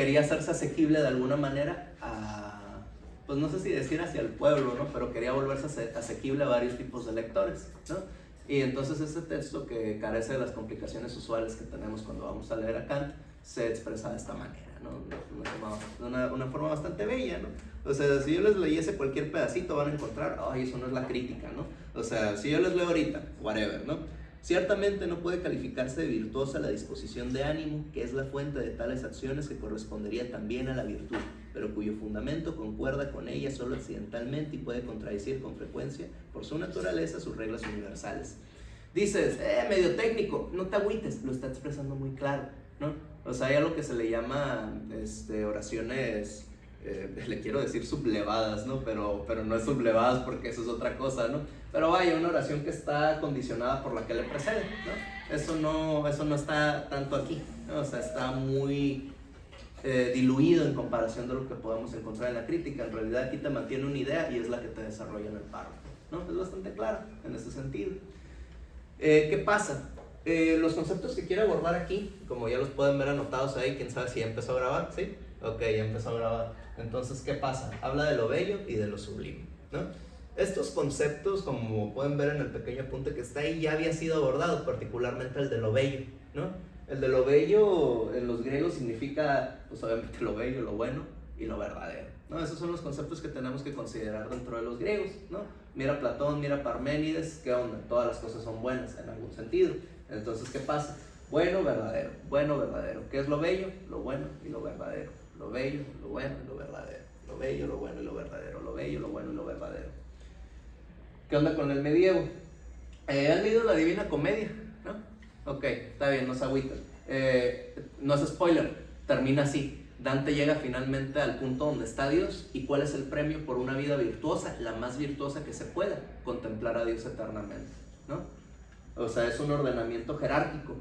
quería hacerse asequible de alguna manera a, pues no sé si decir hacia el pueblo, ¿no? Pero quería volverse asequible a varios tipos de lectores, ¿no? Y entonces este texto, que carece de las complicaciones usuales que tenemos cuando vamos a leer a Kant, se expresa de esta manera, ¿no? Una forma bastante bella, ¿no? O sea, si yo les leyese cualquier pedacito van a encontrar, ay, eso no es la crítica, ¿no? O sea, si yo les leo ahorita, whatever, ¿no? Ciertamente no puede calificarse de virtuosa la disposición de ánimo, que es la fuente de tales acciones que correspondería también a la virtud, pero cuyo fundamento concuerda con ella solo accidentalmente y puede contradecir con frecuencia, por su naturaleza, sus reglas universales. Dices, medio técnico, no te agüites, lo está expresando muy claro, ¿no? O sea, hay algo que se le llama oraciones, le quiero decir sublevadas, ¿no? Pero no es sublevadas porque eso es otra cosa, ¿no? Pero vaya, una oración que está condicionada por la que le precede, ¿no? Eso no está tanto aquí, ¿no? O sea, está muy diluido en comparación de lo que podemos encontrar en la crítica. En realidad aquí te mantiene una idea y es la que te desarrolla en el párrafo, ¿no? Es bastante claro en ese sentido. ¿Qué pasa? Los conceptos que quiero abordar aquí, como ya los pueden ver anotados ahí, quién sabe si ya empezó a grabar, ¿sí? Ok, ya empezó a grabar. Entonces, ¿qué pasa? Habla de lo bello y de lo sublime, ¿no? Estos conceptos, como pueden ver en el pequeño apunte que está ahí, ya había sido abordado, particularmente el de lo bello, ¿no? El de lo bello en los griegos significa, pues obviamente lo bello, lo bueno y lo verdadero, ¿no? Esos son los conceptos que tenemos que considerar dentro de los griegos, ¿no? Mira Platón, mira Parménides, ¿qué onda? Todas las cosas son buenas en algún sentido. Entonces, ¿qué pasa? Bueno, verdadero, bueno, verdadero. ¿Qué es lo bello? Lo bueno y lo verdadero. Lo bello, lo bueno y lo verdadero. Lo bello, lo bueno y lo verdadero. Lo bello, lo bueno y lo verdadero. ¿Qué onda con el medievo? ¿Han leído la Divina Comedia? ¿No? Ok, está bien, no se agüiten. No es spoiler, termina así. Dante llega finalmente al punto donde está Dios. ¿Y cuál es el premio por una vida virtuosa? La más virtuosa que se pueda, contemplar a Dios eternamente, ¿no? O sea, es un ordenamiento jerárquico,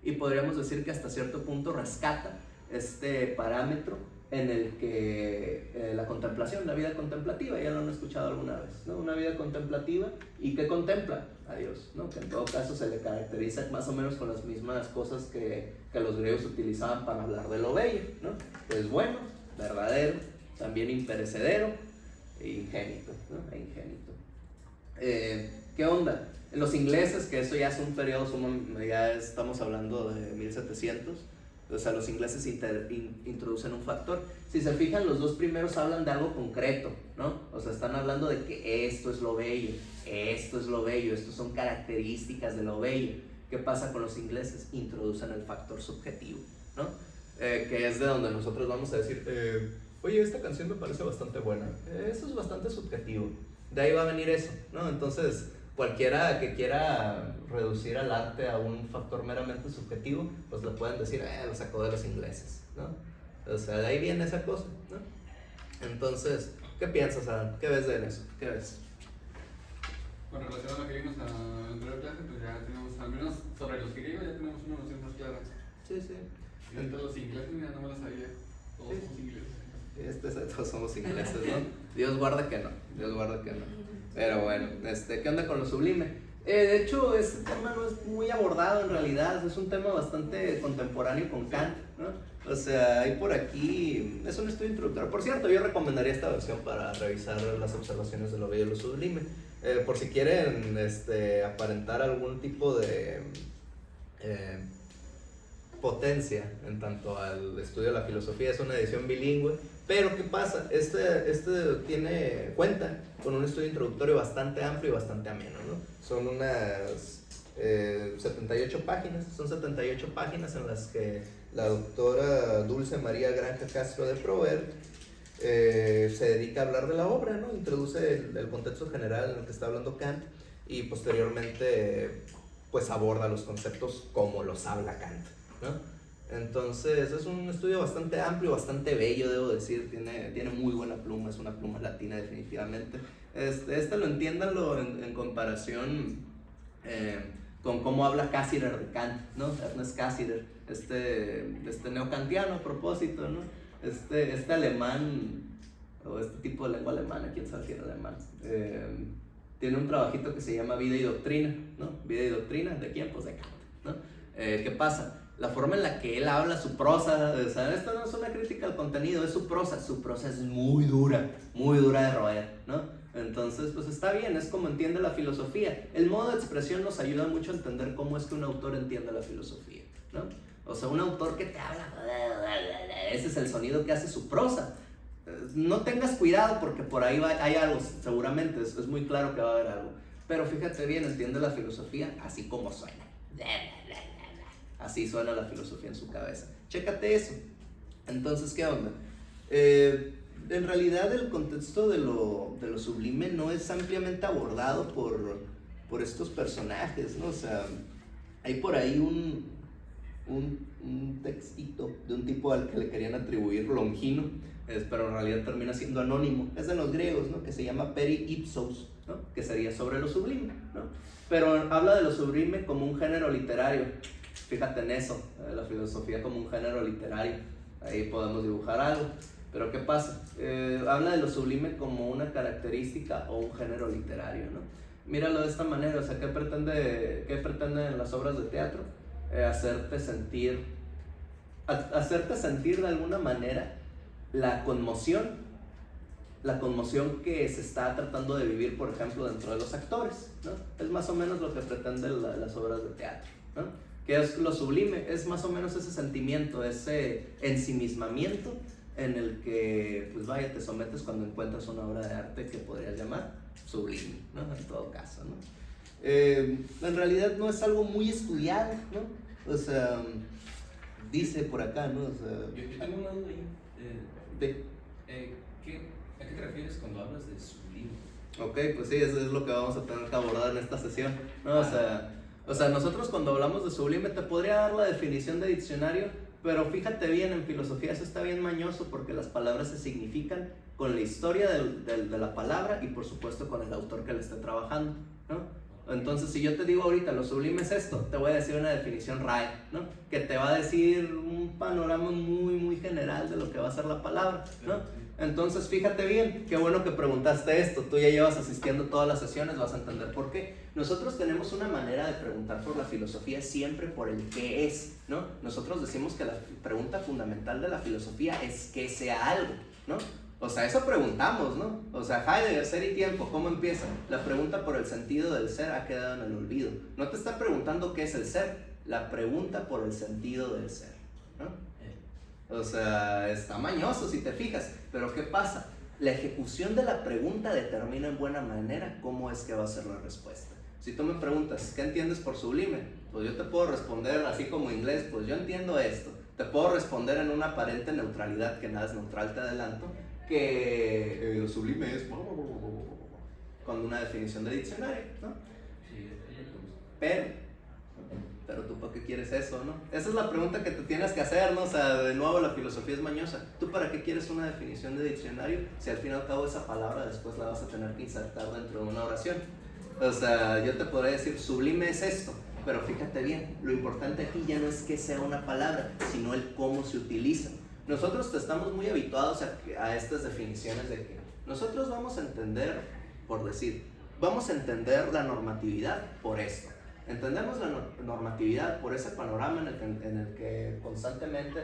y podríamos decir que hasta cierto punto rescata este parámetro en el que la contemplación, la vida contemplativa, ya lo han escuchado alguna vez, ¿no? Una vida contemplativa, ¿y qué contempla? A Dios, ¿no? Que en todo caso se le caracteriza más o menos con las mismas cosas que los griegos utilizaban para hablar de lo bello, ¿no? Que es bueno, verdadero, también imperecedero e ingénito, ¿no? ¿Qué onda? Los ingleses, que eso ya es un periodo, ya estamos hablando de 1700, o sea, los ingleses introducen un factor. Si se fijan, los dos primeros hablan de algo concreto, ¿no? O sea, están hablando de que esto es lo bello, estos son características de lo bello. ¿Qué pasa con los ingleses? Introducen el factor subjetivo, ¿no? Que es de donde nosotros vamos a decir, oye, esta canción me parece bastante buena. Eso es bastante subjetivo. De ahí va a venir eso, ¿no? Entonces, cualquiera que quiera reducir al arte a un factor meramente subjetivo, pues le pueden decir, lo sacó de los ingleses, ¿no? O sea, de ahí viene esa cosa, ¿no? Entonces, ¿qué piensas, Adam? ¿Qué ves de eso? ¿Qué ves? Con relación a lo que vimos en la anterior clase, pues ya tenemos, al menos sobre los griegos, ya tenemos una noción más clara. Sí. Y entre los ingleses, mira, no me lo sabía. Todos somos ingleses. Todos somos ingleses, ¿no? Dios guarda que no. Pero bueno, ¿qué onda con lo sublime? De hecho, este tema no es muy abordado en realidad, es un tema bastante contemporáneo con Kant, ¿no? O sea, hay por aquí, es un estudio introductorio. Por cierto, yo recomendaría esta versión para revisar las observaciones de lo bello y lo sublime. Por si quieren aparentar algún tipo de potencia en tanto al estudio de la filosofía, es una edición bilingüe. Pero ¿qué pasa? Cuenta con un estudio introductorio bastante amplio y bastante ameno, ¿no? Son unas 78 páginas, en las que la doctora Dulce María Granja Castro de Prover se dedica a hablar de la obra, ¿no? Introduce el contexto general en el que está hablando Kant y posteriormente pues aborda los conceptos como los habla Kant, ¿no? Entonces es un estudio bastante amplio, bastante bello, debo decir, tiene muy buena pluma, es una pluma latina definitivamente. Lo entiéndanlo en comparación con cómo habla Cassirer de Kant, ¿no? Ernest Cassirer, neokantiano a propósito, ¿no? Este alemán, o este tipo de lengua alemana, quién sabe si era alemán, tiene un trabajito que se llama Vida y Doctrina, ¿no? Vida y Doctrina, ¿de quién? Pues de Kant, ¿no? ¿Qué pasa? la forma en la que él habla, su prosa, o sea, esto no es una crítica al contenido, es su prosa es muy dura de roer, ¿no? Entonces, pues está bien, es como entiende la filosofía. El modo de expresión nos ayuda mucho a entender cómo es que un autor entiende la filosofía, ¿no? O sea, un autor que te habla, ese es el sonido que hace su prosa. No tengas cuidado porque por ahí hay algo, seguramente, es muy claro que va a haber algo. Pero fíjate bien, entiende la filosofía así como suena. Así suena la filosofía en su cabeza. Chécate eso. Entonces, ¿qué onda? En realidad el contexto de lo sublime no es ampliamente abordado por estos personajes, ¿no? O sea, hay por ahí un textito de un tipo al que le querían atribuir Longino, pero en realidad termina siendo anónimo. Es de los griegos, ¿no? Que se llama Peri Ipsos, ¿no? Que sería sobre lo sublime, ¿no? Pero habla de lo sublime como un género literario. Fíjate en eso, la filosofía como un género literario. Ahí podemos dibujar algo. Pero ¿qué pasa? Habla de lo sublime como una característica o un género literario, ¿no? Míralo de esta manera, o sea, ¿qué pretenden las obras de teatro? Hacerte sentir de alguna manera la conmoción que se está tratando de vivir, por ejemplo, dentro de los actores, ¿no? Es más o menos lo que pretenden las obras de teatro, ¿no? ¿Qué es lo sublime? Es más o menos ese sentimiento, ese ensimismamiento en el que, pues vaya, te sometes cuando encuentras una obra de arte que podrías llamar sublime, ¿no? En todo caso, ¿no? En realidad no es algo muy estudiado, ¿no? O sea, dice por acá, ¿no? O sea, yo tengo una duda ahí. ¿A qué te refieres cuando hablas de sublime? Ok, pues sí, eso es lo que vamos a tener que abordar en esta sesión, ¿no? O sea, nosotros cuando hablamos de sublime te podría dar la definición de diccionario, pero fíjate bien, en filosofía eso está bien mañoso porque las palabras se significan con la historia de la palabra y por supuesto con el autor que le esté trabajando, ¿no? Entonces, si yo te digo ahorita lo sublime es esto, te voy a decir una definición RAE, ¿no? Que te va a decir un panorama muy, muy general de lo que va a ser la palabra, ¿no? Entonces, fíjate bien, qué bueno que preguntaste esto. Tú ya llevas asistiendo todas las sesiones, vas a entender por qué. Nosotros tenemos una manera de preguntar por la filosofía siempre por el qué es, ¿no? Nosotros decimos que la pregunta fundamental de la filosofía es que sea algo, ¿no? O sea, eso preguntamos, ¿no? O sea, Heidegger, ser y tiempo, ¿cómo empieza? La pregunta por el sentido del ser ha quedado en el olvido. No te está preguntando qué es el ser, la pregunta por el sentido del ser, ¿no? O sea, está mañoso si te fijas, pero ¿qué pasa? La ejecución de la pregunta determina en buena manera cómo es que va a ser la respuesta. Si tú me preguntas, ¿qué entiendes por sublime? Pues yo te puedo responder así como inglés, pues yo entiendo esto. Te puedo responder en una aparente neutralidad, que nada es neutral, te adelanto, que lo sublime es con una definición de diccionario, ¿no? Sí, Pero tú para qué quieres eso, ¿no? Esa es la pregunta que te tienes que hacer, ¿no? O sea, de nuevo la filosofía es mañosa. ¿Tú para qué quieres una definición de diccionario si al fin y al cabo esa palabra después la vas a tener que insertar dentro de una oración? O sea, yo te podría decir sublime es esto, pero fíjate bien, lo importante aquí ya no es que sea una palabra, sino el cómo se utiliza. Nosotros estamos muy habituados a estas definiciones de que nosotros vamos a entender, por decir, vamos a entender la normatividad por esto. Entendemos la normatividad por ese panorama en el que constantemente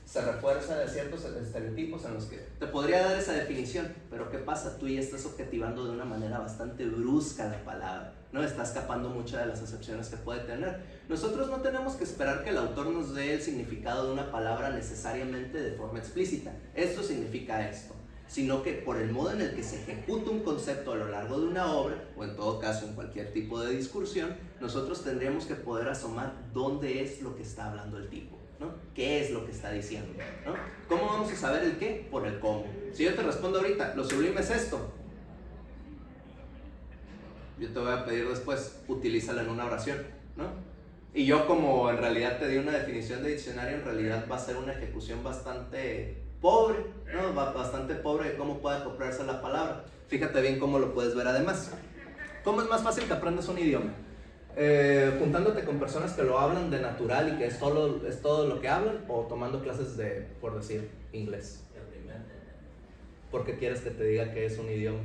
se refuerza de ciertos estereotipos en los que te podría dar esa definición, pero ¿qué pasa? Tú ya estás objetivando de una manera bastante brusca la palabra, ¿no? Está escapando muchas de las acepciones que puede tener. Nosotros no tenemos que esperar que el autor nos dé el significado de una palabra necesariamente de forma explícita. Esto significa esto, sino que por el modo en el que se ejecuta un concepto a lo largo de una obra, o en todo caso en cualquier tipo de discursión, nosotros tendríamos que poder asomar dónde es lo que está hablando el tipo, ¿no? ¿Qué es lo que está diciendo, ¿no? ¿Cómo vamos a saber el qué? Por el cómo. Si yo te respondo ahorita, lo sublime es esto, yo te voy a pedir después, utilízala en una oración, ¿no? Y yo como en realidad te di una definición de diccionario, en realidad va a ser una ejecución bastante pobre, ¿no? Bastante pobre de cómo puede acoplarse la palabra. Fíjate bien cómo lo puedes ver además. ¿Cómo es más fácil que aprendas un idioma? Juntándote con personas que lo hablan de natural y que es todo lo que hablan, o tomando clases de, por decir, inglés. Porque quieres que te diga que es un idioma,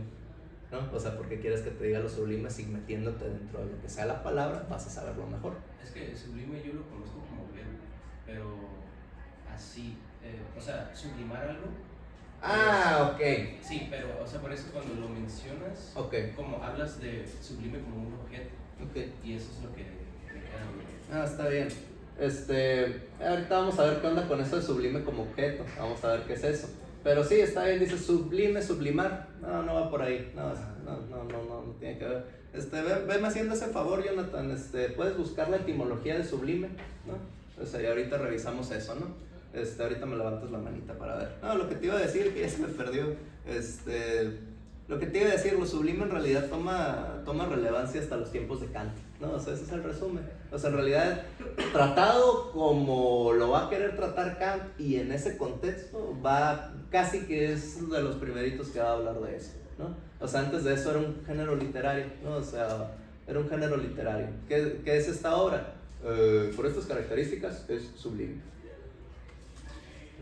¿no? O sea, porque quieres que te diga lo sublime, si metiéndote dentro de lo que sea la palabra, vas a saberlo mejor. Es que sublime yo lo conozco como ver pero así, o sea, sublimar algo. Ok. Sí, pero, o sea, por eso cuando lo mencionas, Ok. como hablas de sublime como un objeto, Ok. y eso es lo que me queda. Está bien. Ahorita vamos a ver qué onda con eso de sublime como objeto. Vamos a ver qué es eso. Pero sí, está bien, dice sublime, sublimar. No va por ahí. No tiene que ver. Veme haciendo ese favor, Jonathan. Puedes buscar la etimología de sublime, ¿no? O sea, y ahorita revisamos eso, ¿no? Ahorita me levantas la manita para ver. No, lo que te iba a decir, que ya se me perdió. Lo que te iba a decir, lo sublime en realidad toma relevancia hasta los tiempos de Kant, ¿no? O sea, ese es el resumen. O sea, en realidad, tratado como lo va a querer tratar Kant y en ese contexto, casi que es de los primeritos que va a hablar de eso, ¿no? O sea, antes de eso era un género literario, ¿no? O sea, era un género literario. ¿Qué es esta obra? Por estas características, es sublime.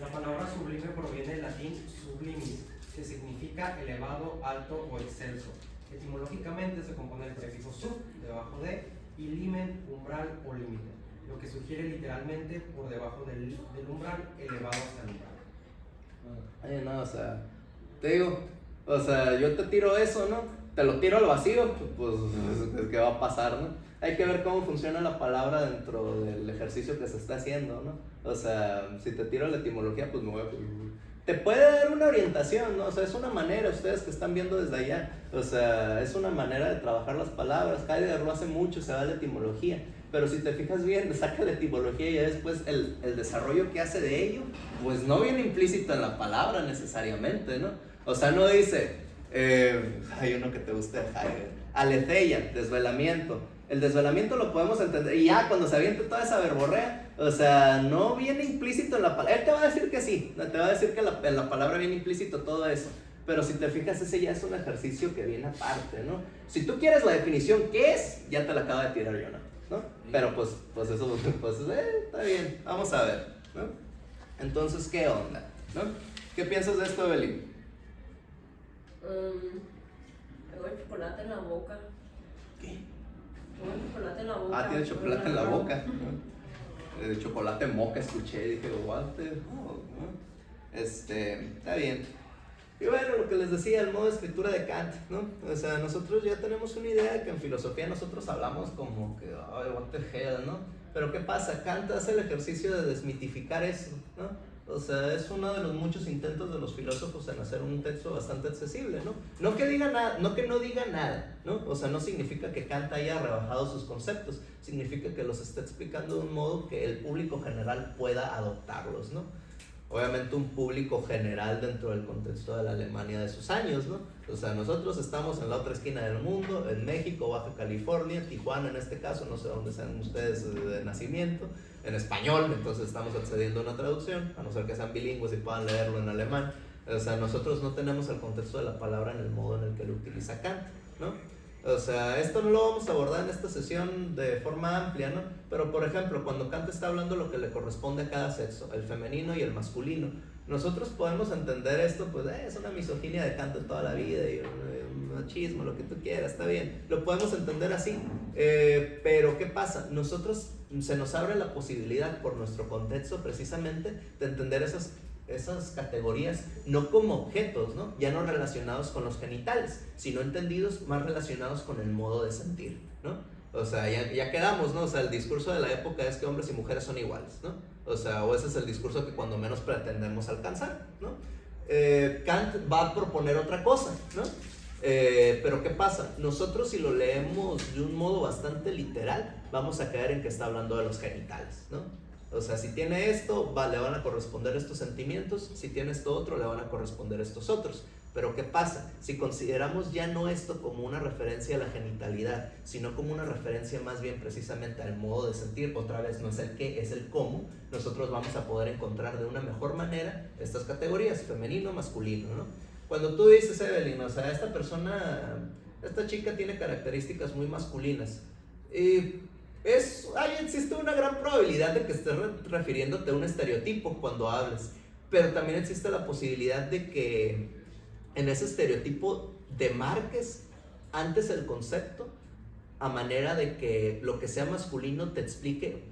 La palabra sublime proviene del latín sublimis, que significa elevado, alto o excelso. Etimológicamente se compone del prefijo sub, debajo de, y limen, umbral o límite, lo que sugiere literalmente por debajo del umbral, elevado hasta el umbral. No, o sea, te digo, o sea, yo te tiro eso, ¿no? Te lo tiro al vacío, pues, ¿qué va a pasar, no? Hay que ver cómo funciona la palabra dentro del ejercicio que se está haciendo, ¿no? O sea, si te tiro la etimología, pues me voy a... Te puede dar una orientación, ¿no? O sea, es una manera, ustedes que están viendo desde allá, o sea, es una manera de trabajar las palabras. Heidegger lo hace mucho, se va a la etimología, pero si te fijas bien, saca la etimología y ya después el desarrollo que hace de ello, pues no viene implícito en la palabra necesariamente, ¿no? O sea, no dice, hay uno que te guste de Heidegger, aletheia, desvelamiento. El desvelamiento lo podemos entender, y ya cuando se avienta toda esa verborrea, o sea, no viene implícito en la palabra. Él te va a decir que sí, te va a decir que en la palabra viene implícito todo eso, pero si te fijas, ese ya es un ejercicio que viene aparte, ¿no? Si tú quieres la definición, ¿qué es? Ya te la acaba de tirar Jonathan, ¿no? Pero pues eso, pues está bien, vamos a ver, ¿no? Entonces, ¿qué onda? ¿No? ¿Qué piensas de esto, Evelyn? Tengo el chocolate en la boca. ¿Qué? Tengo el chocolate en la boca. Tiene chocolate en la boca, ¿no? Chocolate moca escuché y dije, what the fuck, ¿no? Está bien. Y bueno, lo que les decía, el modo de escritura de Kant, ¿no? O sea, nosotros ya tenemos una idea de que en filosofía nosotros hablamos como que, ay, what the hell, ¿no? Pero ¿qué pasa? Kant hace el ejercicio de desmitificar eso, ¿no? O sea, es uno de los muchos intentos de los filósofos en hacer un texto bastante accesible, ¿no? No que diga nada, no que no diga nada, ¿no? O sea, no significa que Kant haya rebajado sus conceptos, significa que los está explicando de un modo que el público general pueda adoptarlos, ¿no? Obviamente un público general dentro del contexto de la Alemania de sus años, ¿no? O sea, nosotros estamos en la otra esquina del mundo, en México, Baja California, Tijuana en este caso, no sé dónde sean ustedes de nacimiento, en español, entonces estamos accediendo a una traducción, a no ser que sean bilingües y puedan leerlo en alemán. O sea, nosotros no tenemos el contexto de la palabra en el modo en el que lo utiliza Kant, ¿no? O sea, esto no lo vamos a abordar en esta sesión de forma amplia, ¿no? Pero, por ejemplo, cuando Kant está hablando lo que le corresponde a cada sexo, el femenino y el masculino, nosotros podemos entender esto, pues, es una misoginia de Kant toda la vida y un machismo, lo que tú quieras, está bien, lo podemos entender así, pero ¿qué pasa? Nosotros se nos abre la posibilidad por nuestro contexto precisamente de entender esas categorías no como objetos, ¿no? Ya no relacionados con los genitales, sino entendidos más relacionados con el modo de sentir, ¿no? O sea, ya quedamos, ¿no? O sea, el discurso de la época es que hombres y mujeres son iguales, ¿no? O sea, o ese es el discurso que cuando menos pretendemos alcanzar, ¿no? Kant va a proponer otra cosa, ¿no? Pero ¿qué pasa? Nosotros si lo leemos de un modo bastante literal, vamos a caer en que está hablando de los genitales, ¿no? O sea, si tiene esto, le van a corresponder estos sentimientos, si tiene esto otro, le van a corresponder estos otros. Pero ¿qué pasa? Si consideramos ya no esto como una referencia a la genitalidad, sino como una referencia más bien precisamente al modo de sentir, otra vez no es el qué, es el cómo, nosotros vamos a poder encontrar de una mejor manera estas categorías, femenino, masculino, ¿no? Cuando tú dices, Evelyn, o sea, esta chica tiene características muy masculinas, existe una gran probabilidad de que estés refiriéndote a un estereotipo cuando hables, pero también existe la posibilidad de que en ese estereotipo demarques antes el concepto a manera de que lo que sea masculino te explique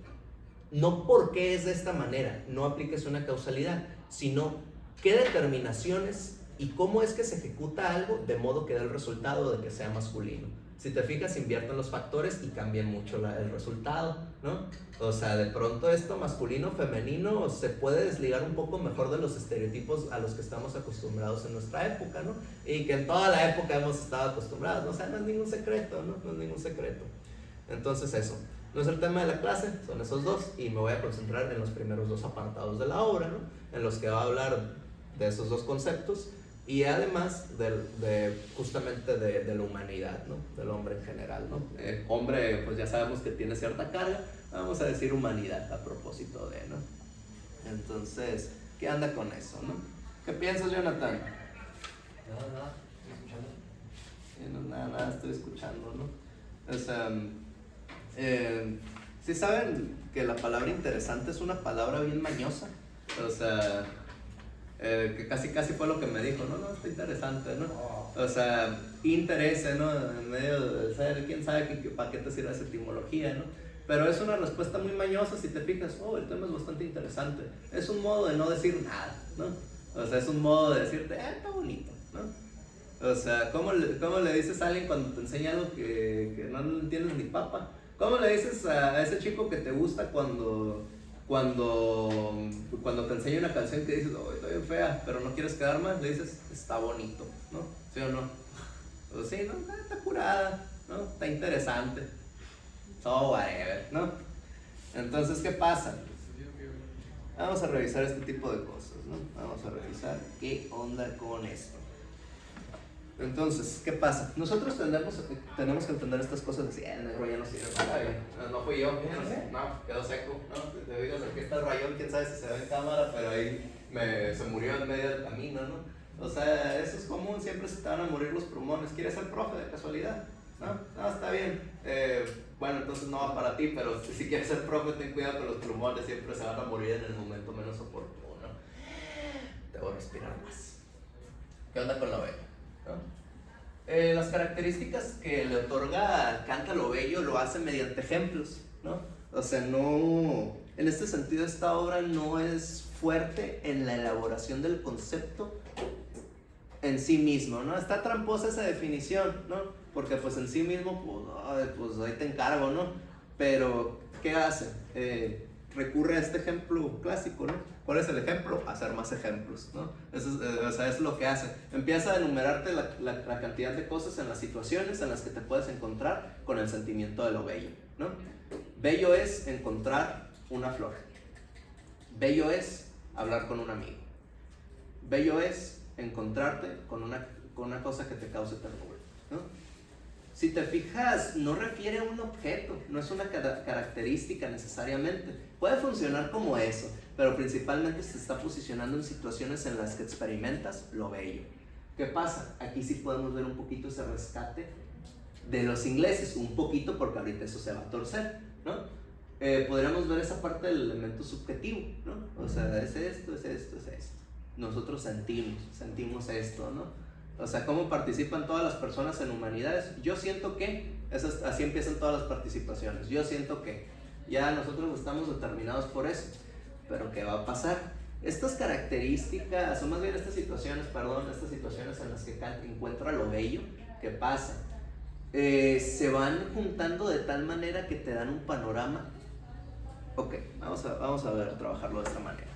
no por qué es de esta manera, no apliques una causalidad, sino qué determinaciones y cómo es que se ejecuta algo de modo que dé el resultado de que sea masculino. Si te fijas, invierten los factores y cambian mucho el resultado, ¿no? O sea, de pronto esto masculino, femenino, se puede desligar un poco mejor de los estereotipos a los que estamos acostumbrados en nuestra época, ¿no? Y que en toda la época hemos estado acostumbrados, ¿no? O sea, no es ningún secreto, ¿no? No es ningún secreto. Entonces eso, no es el tema de la clase, son esos dos, y me voy a concentrar en los primeros dos apartados de la obra, ¿no? En los que va a hablar de esos dos conceptos, y además justamente de la humanidad, ¿no? Del hombre en general, ¿no? Hombre, pues ya sabemos que tiene cierta carga, vamos a decir humanidad a propósito de, ¿no? Entonces, ¿qué anda con eso, no? ¿Qué piensas, Jonathan? Nada, estoy escuchando. Nada, estoy escuchando, ¿no? O sea, ¿sí saben que la palabra interesante es una palabra bien mañosa? O sea, que casi fue lo que me dijo, no, está interesante, ¿no? O sea, interese, ¿no? En medio de ser, quién sabe para qué te sirve esa etimología, ¿no? Pero es una respuesta muy mañosa si te fijas, el tema es bastante interesante. Es un modo de no decir nada, ¿no? O sea, es un modo de decirte, está bonito, ¿no? O sea, ¿cómo le dices a alguien cuando te enseña algo que no entiendes ni papa? ¿Cómo le dices a ese chico que te gusta cuando te enseña una canción que dices, está bien fea, pero no quieres quedar más? Le dices, está bonito, ¿no? ¿Sí o no? Pues sí, ¿no? Está curada, ¿no? Está interesante. So whatever, ¿no? Entonces, ¿qué pasa? Vamos a revisar este tipo de cosas, ¿no? Vamos a revisar qué onda con esto. Entonces, ¿qué pasa? Nosotros tenemos que entender estas cosas así, el negro ya no sirve, no fui yo, no, quedó seco, ¿no? Te digas, aquí está el rayón, quién sabe si se ve en cámara, pero ahí se murió en medio del camino, ¿no? O sea, eso es común, siempre se te van a morir los pulmones. ¿Quieres ser profe de casualidad? No, está bien. Bueno, entonces no va para ti, pero si quieres ser profe, ten cuidado con los pulmones, siempre se van a morir en el momento menos oportuno. Debo respirar más. ¿Qué onda con lo bello? ¿No? Las características que le otorga Kant a lo bello lo hace mediante ejemplos, ¿no? O sea, no, en este sentido esta obra no es fuerte en la elaboración del concepto en sí mismo, ¿no? Está tramposa esa definición, ¿no? Porque pues en sí mismo, pues ahí te encargo, ¿no? Pero, ¿qué hace? Recurre a este ejemplo clásico, ¿no? ¿Cuál es el ejemplo? Hacer más ejemplos, ¿no? Eso es lo que hace. Empieza a enumerarte la cantidad de cosas en las situaciones en las que te puedes encontrar con el sentimiento de lo bello, ¿no? Bello es encontrar una flor. Bello es hablar con un amigo. Bello es encontrarte con una cosa que te cause ternura, ¿no? Si te fijas, no refiere a un objeto, no es una característica necesariamente. Puede funcionar como eso, pero principalmente se está posicionando en situaciones en las que experimentas lo bello. ¿Qué pasa? Aquí sí podemos ver un poquito ese rescate de los ingleses, un poquito, porque ahorita eso se va a torcer, ¿no? Podríamos ver esa parte del elemento subjetivo, ¿no? O sea, es esto. Nosotros sentimos esto, ¿no? O sea, ¿cómo participan todas las personas en humanidades? Yo siento que, así empiezan todas las participaciones, yo siento que ya nosotros estamos determinados por eso, pero ¿qué va a pasar? Estas características, o más bien estas situaciones en las que Kant encuentra lo bello, ¿qué pasa? Se van juntando de tal manera que te dan un panorama. Ok, vamos a ver, trabajarlo de esta manera.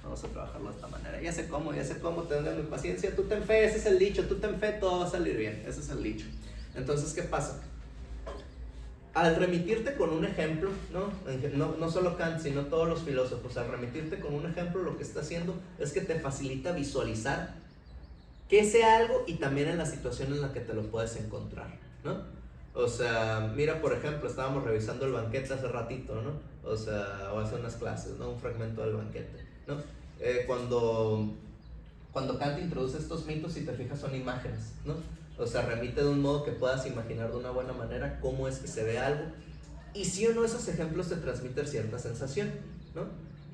Ya sé cómo, tengan mi paciencia. Tú ten fe, ese es el dicho, tú ten fe, todo va a salir bien, ese es el dicho. Entonces, ¿qué pasa? Al remitirte con un ejemplo, no solo Kant, sino todos los filósofos, al remitirte con un ejemplo, lo que está haciendo es que te facilita visualizar que sea algo y también en la situación en la que te lo puedes encontrar, ¿no? O sea, mira, por ejemplo, estábamos revisando el banquete hace ratito, ¿no? O sea, o hace unas clases, ¿no? Un fragmento del banquete, ¿no? Cuando Kant introduce estos mitos, si te fijas, son imágenes, ¿no? O sea, remite de un modo que puedas imaginar de una buena manera cómo es que se ve algo. Y sí o no, esos ejemplos te transmiten cierta sensación, ¿no?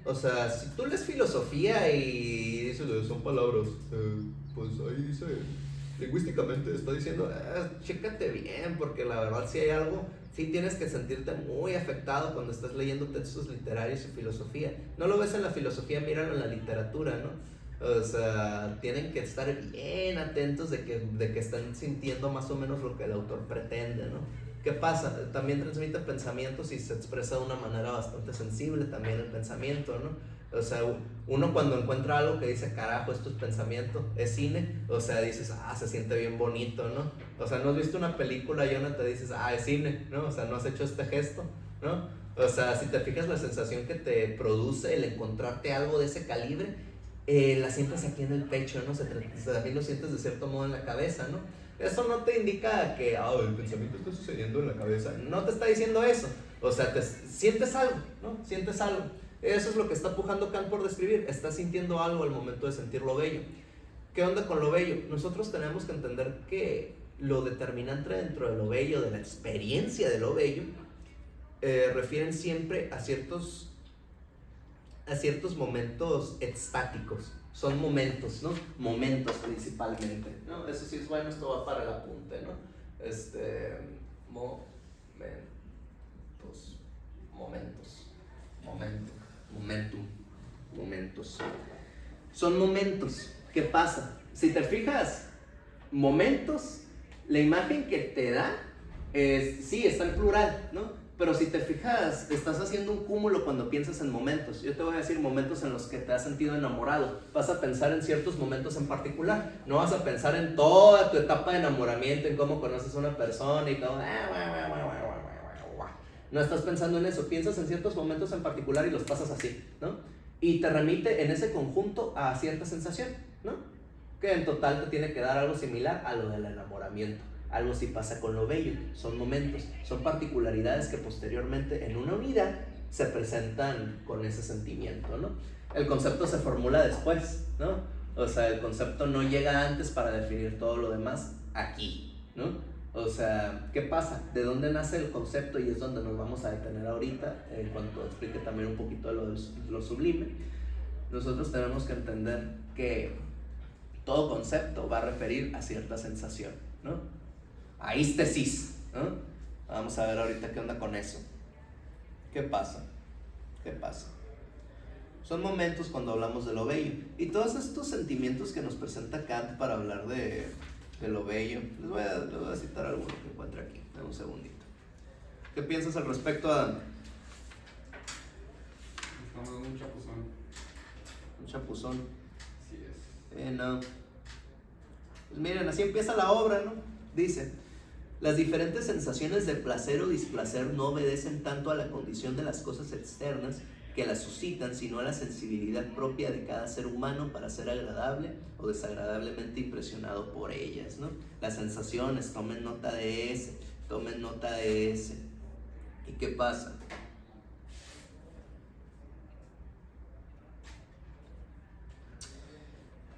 O sea, si tú lees filosofía y dices, son palabras, pues ahí dice lingüísticamente está diciendo, chécate bien, porque la verdad si hay algo, sí tienes que sentirte muy afectado cuando estás leyendo textos literarios y filosofía. No lo ves en la filosofía, míralo en la literatura, ¿no? O sea, tienen que estar bien atentos de que están sintiendo más o menos lo que el autor pretende, ¿no? ¿Qué pasa? También transmite pensamientos y se expresa de una manera bastante sensible también el pensamiento, ¿no? O sea, uno cuando encuentra algo que dice, carajo, esto es pensamiento, es cine, o sea, dices, se siente bien bonito, ¿no? O sea, no has visto una película y no te dices, es cine, ¿no? O sea, no has hecho este gesto, ¿no? O sea, si te fijas la sensación que te produce el encontrarte algo de ese calibre, la sientes aquí en el pecho, ¿no? También lo sientes de cierto modo en la cabeza, ¿no? Eso no te indica que el pensamiento está sucediendo en la cabeza, no te está diciendo eso, o sea, sientes algo, ¿no? Sientes algo. Eso es lo que está pujando Kant por describir. Está sintiendo algo al momento de sentir lo bello. ¿Qué onda con lo bello? Nosotros tenemos que entender que lo determinante dentro de lo bello, de la experiencia de lo bello, refieren siempre a ciertos momentos extáticos. Son momentos, ¿no? Momentos principalmente, ¿no? Eso sí es bueno, esto va para el apunte, ¿no? Momentos. Son momentos. ¿Qué pasa? Si te fijas, momentos, la imagen que te da sí, está en plural, ¿no? Pero si te fijas, estás haciendo un cúmulo cuando piensas en momentos. Yo te voy a decir momentos en los que te has sentido enamorado. Vas a pensar en ciertos momentos en particular. No vas a pensar en toda tu etapa de enamoramiento, en cómo conoces a una persona y todo. No estás pensando en eso. Piensas en ciertos momentos en particular y los pasas así, ¿no? Y te remite en ese conjunto a cierta sensación, ¿no? Que en total te tiene que dar algo similar a lo del enamoramiento. Algo sí pasa con lo bello, son momentos, son particularidades que posteriormente en una unidad se presentan con ese sentimiento, ¿no? El concepto se formula después, ¿no? O sea, el concepto no llega antes para definir todo lo demás aquí, ¿no? O sea, ¿qué pasa? ¿De dónde nace el concepto? Y es donde nos vamos a detener ahorita, en cuanto explique también un poquito de lo sublime. Nosotros tenemos que entender que todo concepto va a referir a cierta sensación, ¿no? Aístesis, ¿no? Vamos a ver ahorita qué onda con eso. ¿Qué pasa? Son momentos cuando hablamos de lo bello. Y todos estos sentimientos que nos presenta Kant para hablar de lo bello, les voy a citar alguno que encuentre aquí. Dame un segundito. ¿Qué piensas al respecto, Adam? Estamos un chapuzón. Un chapuzón. Así es. No. Pues miren, así empieza la obra, ¿no? Dice: las diferentes sensaciones de placer o displacer no obedecen tanto a la condición de las cosas externas que las suscitan, sino a la sensibilidad propia de cada ser humano para ser agradable o desagradablemente impresionado por ellas, ¿no? Las sensaciones, tomen nota de ese. ¿Y qué pasa?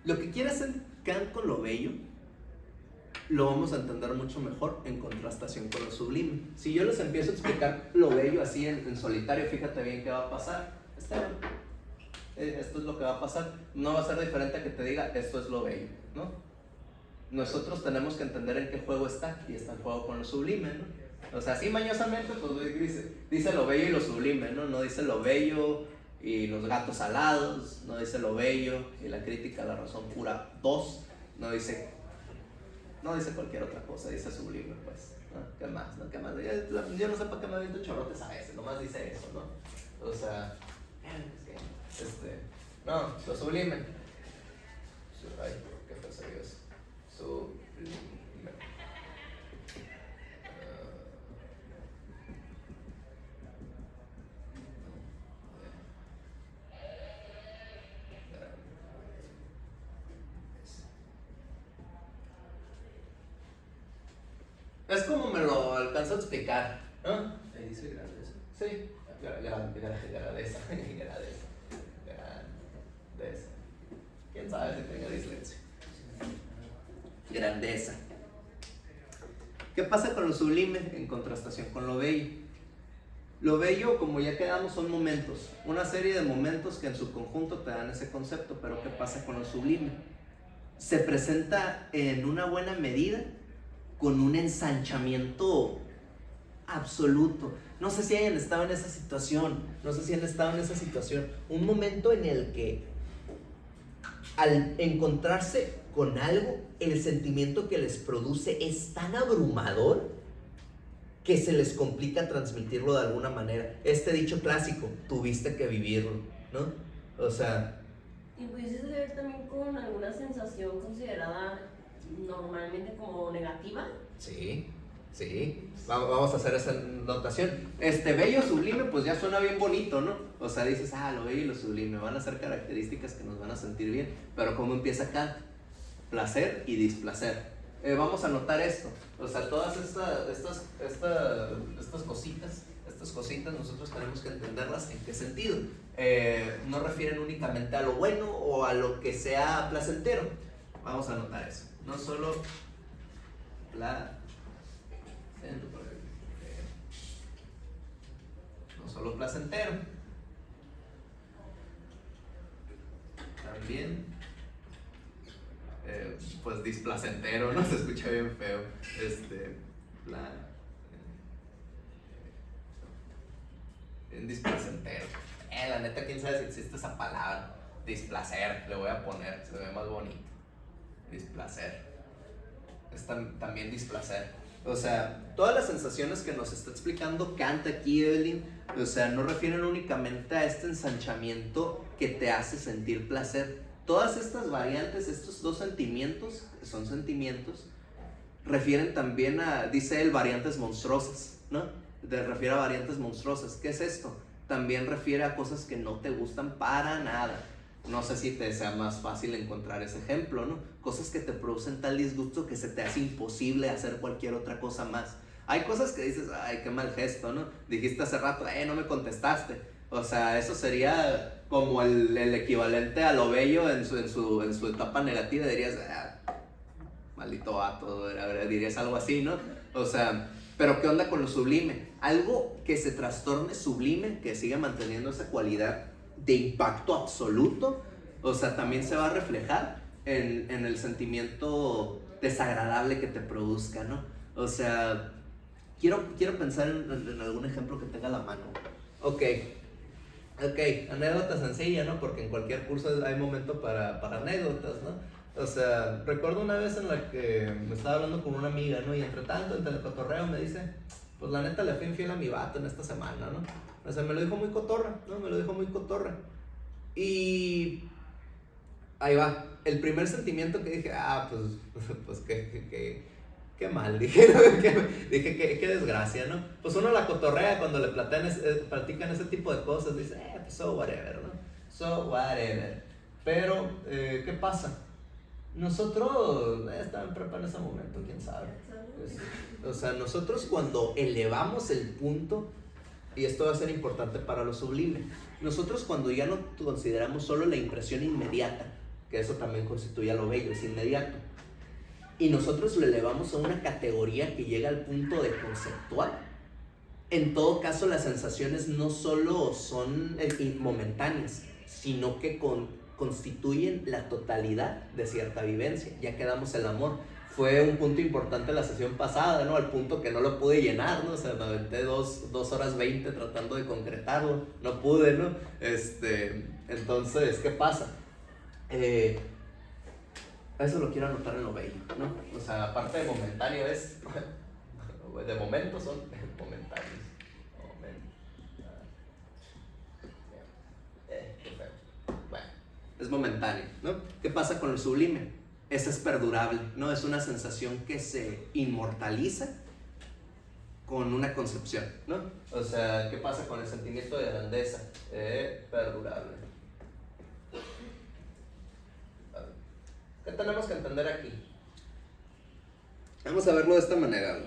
Lo que quiere hacer Kant con lo bello lo vamos a entender mucho mejor en contrastación con lo sublime. Si yo les empiezo a explicar lo bello así en solitario, fíjate bien qué va a pasar. Esto es lo que va a pasar. No va a ser diferente a que te diga esto es lo bello, ¿no? Nosotros tenemos que entender en qué juego está, y está el juego con lo sublime, ¿no? O sea, así mañosamente pues dice lo bello y lo sublime, ¿no? No dice lo bello y los gatos alados, no dice lo bello y la crítica a la razón pura 2, no dice cualquier otra cosa, dice sublime, pues, ¿no? ¿Qué más? ¿No? ¿Qué más? Yo no sé para qué me aviento chorrotes a veces, nomás dice eso, ¿no? O sea, es que, no, lo sublime. Ay, ¿qué pensé yo eso? Sublime. Es como me lo alcanzo a explicar, ¿no? Ahí dice grandeza. Sí, grandeza. ¿Quién sabe si tenga dislexia? Grandeza. ¿Qué pasa con lo sublime en contrastación con lo bello? Lo bello, como ya quedamos, son momentos, una serie de momentos que en su conjunto te dan ese concepto, pero ¿qué pasa con lo sublime? se presenta en una buena medida con un ensanchamiento absoluto. No sé si hayan estado en esa situación, un momento en el que al encontrarse con algo, el sentimiento que les produce es tan abrumador que se les complica transmitirlo de alguna manera. Este dicho clásico, tuviste que vivirlo, ¿no? O sea... ¿Y pudiste ver también con alguna sensación considerada normalmente como negativa? Sí. Vamos a hacer esa notación. Bello, sublime, pues ya suena bien bonito, ¿no? O sea, dices, lo bello y lo sublime van a ser características que nos van a sentir bien. Pero ¿cómo empieza acá? Placer y displacer. Vamos a notar esto. O sea, todas estas cositas nosotros tenemos que entenderlas en qué sentido. No refieren únicamente a lo bueno o a lo que sea placentero. Vamos a notar eso. No solo placentero, también pues displacentero, ¿no? Se escucha bien feo. Displacentero. La neta, quién sabe si existe esa palabra. Displacer, le voy a poner, se ve más bonito. Displacer. Es también displacer. O sea, todas las sensaciones que nos está explicando Kant aquí, Evelyn, o sea, no refieren únicamente a este ensanchamiento que te hace sentir placer. Todas estas variantes, estos dos sentimientos, que son sentimientos, refieren también a, dice él, variantes monstruosas, ¿no? Refiere a variantes monstruosas. ¿Qué es esto? También refiere a cosas que no te gustan para nada. No sé si te sea más fácil encontrar ese ejemplo, ¿no? Cosas que te producen tal disgusto que se te hace imposible hacer cualquier otra cosa más. Hay cosas que dices, ay, qué mal gesto, ¿no? Dijiste hace rato, no me contestaste. O sea, eso sería como el equivalente a lo bello en su etapa negativa. Dirías, maldito vato, dirías algo así, ¿no? O sea, pero ¿qué onda con lo sublime? Algo que se trastorne sublime, que siga manteniendo esa cualidad de impacto absoluto, o sea, también se va a reflejar en el sentimiento desagradable que te produzca, ¿no? O sea, quiero pensar en algún ejemplo que tenga a la mano. Ok, anécdota sencilla, ¿no? Porque en cualquier curso hay momento para anécdotas, ¿no? O sea, recuerdo una vez en la que me estaba hablando con una amiga, ¿no? Y entre el cotorreo me dice, pues la neta le fui infiel a mi vato en esta semana, ¿no? O sea, me lo dijo muy cotorra, ¿no? Y ahí va. El primer sentimiento que dije, pues qué mal, dije, ¿no? Dije, qué desgracia, ¿no? Pues uno la cotorrea cuando le platican ese tipo de cosas, dice, pues so whatever, ¿no? So whatever. Pero, ¿qué pasa? Nosotros, estaba en prepa en ese momento, quién sabe. Pues, o sea, nosotros cuando elevamos el punto, y esto va a ser importante para lo sublime, nosotros cuando ya no consideramos solo la impresión inmediata, que eso también constituye a lo bello, es inmediato, y nosotros lo elevamos a una categoría que llega al punto de conceptual, en todo caso las sensaciones no solo son momentáneas, sino que constituyen la totalidad de cierta vivencia. Ya quedamos el amor. Fue un punto importante la sesión pasada, ¿no? Al punto que no lo pude llenar, ¿no? O sea, me aventé 2 horas 20 tratando de concretarlo. No pude, ¿no? Entonces, ¿qué pasa? Eso lo quiero anotar en lo bello, ¿no? O sea, aparte de momentáneo es... de momento son momentáneos. Bueno, es momentáneo, ¿no? ¿Qué pasa con lo sublime? Esa es perdurable, ¿no? Es una sensación que se inmortaliza con una concepción, ¿no? O sea, ¿qué pasa con el sentimiento de grandeza? Perdurable. ¿Qué tenemos que entender aquí? Vamos a verlo de esta manera, ¿no?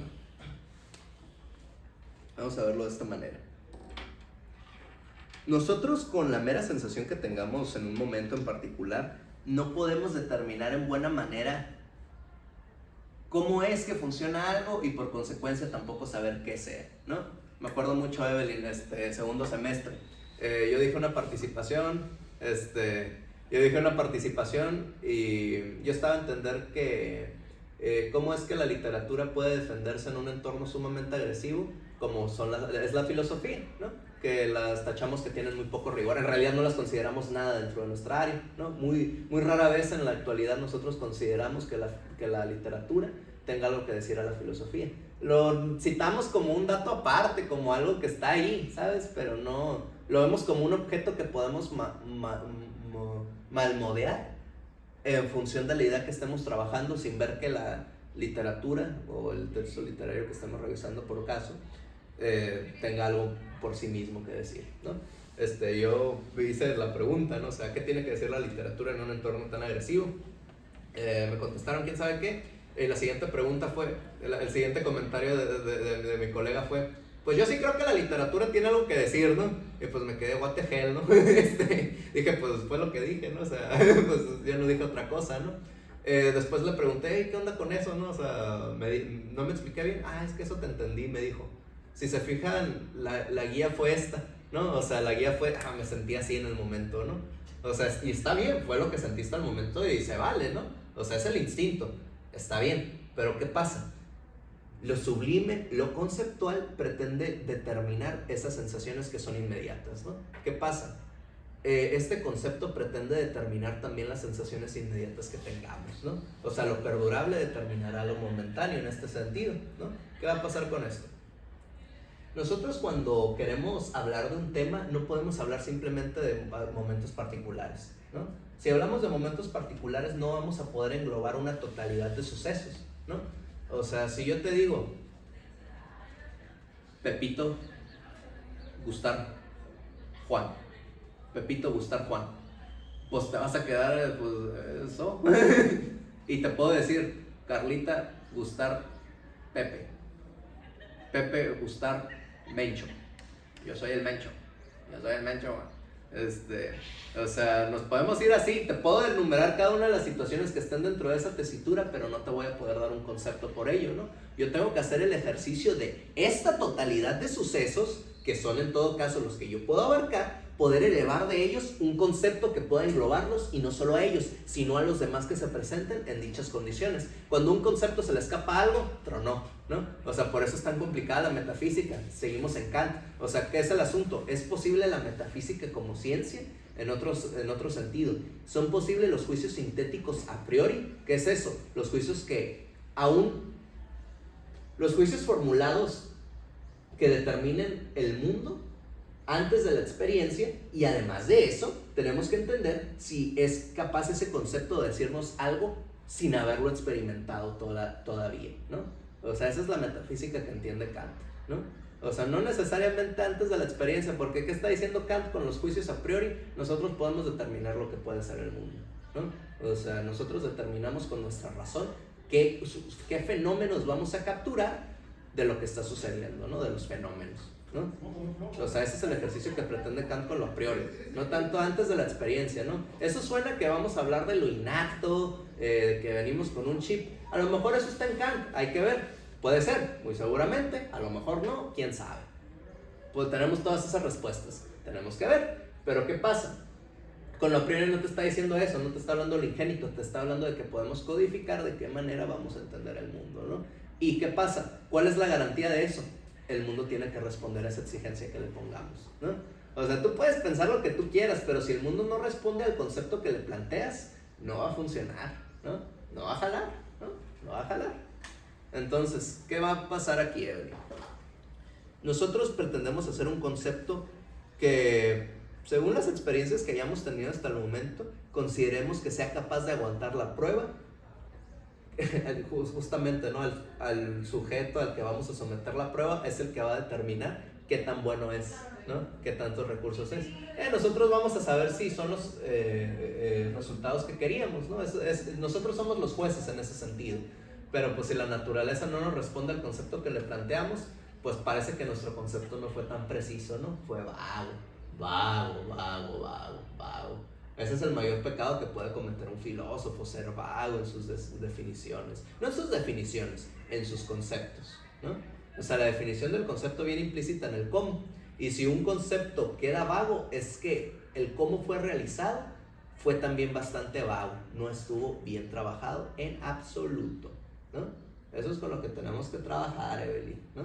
Nosotros, con la mera sensación que tengamos en un momento en particular, no podemos determinar en buena manera cómo es que funciona algo y por consecuencia tampoco saber qué sea, ¿no? Me acuerdo mucho de Evelyn, segundo semestre. Yo dije una participación, Yo dije una participación y yo estaba a entender que cómo es que la literatura puede defenderse en un entorno sumamente agresivo, como es la filosofía, ¿no? Que las tachamos que tienen muy poco rigor, en realidad no las consideramos nada dentro de nuestra área, ¿no? Muy rara vez en la actualidad nosotros consideramos que la literatura tenga algo que decir a la filosofía. Lo citamos como un dato aparte, como algo que está ahí, ¿sabes? Pero no, lo vemos como un objeto que podemos malmodear en función de la idea que estemos trabajando, sin ver que la literatura o el texto literario que estemos revisando por caso tenga algo por sí mismo que decir, ¿no? Yo hice la pregunta, ¿no? O sea, ¿qué tiene que decir la literatura en un entorno tan agresivo? Me contestaron quién sabe qué. La siguiente pregunta fue, el siguiente comentario de mi colega fue, pues yo sí creo que la literatura tiene algo que decir, ¿no? Y pues me quedé, what the hell, ¿no? Dije, pues fue lo que dije, ¿no? O sea, pues yo no dije otra cosa, ¿no? Después le pregunté, ¿qué onda con eso, no? O sea, no me expliqué bien. Es que eso te entendí, me dijo. Si se fijan, la guía fue esta, ¿no? O sea, la guía fue, me sentí así en el momento, ¿no? O sea, y está bien, fue lo que sentiste al momento y se vale, ¿no? O sea, es el instinto, está bien, pero ¿qué pasa? Lo sublime, lo conceptual, pretende determinar esas sensaciones que son inmediatas, ¿no? ¿Qué pasa? Este concepto pretende determinar también las sensaciones inmediatas que tengamos, ¿no? O sea, lo perdurable determinará lo momentáneo en este sentido, ¿no? ¿Qué va a pasar con esto? Nosotros cuando queremos hablar de un tema no podemos hablar simplemente de momentos particulares, ¿no? Si hablamos de momentos particulares no vamos a poder englobar una totalidad de sucesos, ¿no? O sea, si yo te digo Pepito, gustar, Juan, Pepito, gustar, Juan, pues te vas a quedar, pues, eso. Y te puedo decir Carlita, gustar, Pepe, Pepe, gustar, Mencho. Yo soy el Mencho, o sea, nos podemos ir así. Te puedo enumerar cada una de las situaciones que estén dentro de esa tesitura, pero no te voy a poder dar un concepto por ello, ¿no? Yo tengo que hacer el ejercicio de esta totalidad de sucesos, que son en todo caso los que yo puedo abarcar, poder elevar de ellos un concepto que pueda englobarlos, y no solo a ellos, sino a los demás que se presenten en dichas condiciones. Cuando un concepto se le escapa algo, tronó, ¿no? O sea, por eso es tan complicada la metafísica. Seguimos en Kant. O sea, ¿qué es el asunto? ¿Es posible la metafísica como ciencia? En otro sentido, ¿son posibles los juicios sintéticos a priori? ¿Qué es eso? Los juicios los juicios formulados que determinen el mundo antes de la experiencia, y además de eso, tenemos que entender si es capaz ese concepto de decirnos algo sin haberlo experimentado todavía, ¿no? O sea, esa es la metafísica que entiende Kant, ¿no? O sea, no necesariamente antes de la experiencia, porque ¿qué está diciendo Kant con los juicios a priori? Nosotros podemos determinar lo que puede ser el mundo, ¿no? O sea, nosotros determinamos con nuestra razón qué fenómenos vamos a capturar de lo que está sucediendo, ¿no? De los fenómenos, ¿no? O sea, ese es el ejercicio que pretende Kant con lo a priori, no tanto antes de la experiencia, ¿no? Eso suena que vamos a hablar de lo innato, de que venimos con un chip. A lo mejor eso está en Kant, hay que ver. Puede ser, muy seguramente, a lo mejor no, quién sabe. Pues tenemos todas esas respuestas, tenemos que ver. Pero ¿qué pasa? Con lo a priori no te está diciendo eso, no te está hablando lo ingénito, te está hablando de que podemos codificar de qué manera vamos a entender el mundo, ¿no? ¿Y qué pasa? ¿Cuál es la garantía de eso? El mundo tiene que responder a esa exigencia que le pongamos, ¿no? O sea, tú puedes pensar lo que tú quieras, pero si el mundo no responde al concepto que le planteas, no va a funcionar, ¿no? No va a jalar, ¿no? No va a jalar. Entonces, ¿qué va a pasar aquí, Evelyn? Nosotros pretendemos hacer un concepto que, según las experiencias que hayamos tenido hasta el momento, consideremos que sea capaz de aguantar la prueba, justamente, ¿no? Al sujeto al que vamos a someter la prueba es el que va a determinar qué tan bueno es, ¿no? Qué tantos recursos es. Nosotros vamos a saber si son los resultados que queríamos, ¿no? Nosotros somos los jueces en ese sentido. Pero pues si la naturaleza no nos responde al concepto que le planteamos, pues parece que nuestro concepto no fue tan preciso, ¿no? Fue vago. Ese es el mayor pecado que puede cometer un filósofo, ser vago en sus definiciones. No en sus definiciones, en sus conceptos, ¿no? O sea, la definición del concepto viene implícita en el cómo. Y si un concepto queda vago, es que el cómo fue realizado fue también bastante vago, no estuvo bien trabajado en absoluto, ¿no? Eso es con lo que tenemos que trabajar, Evelyn, ¿no?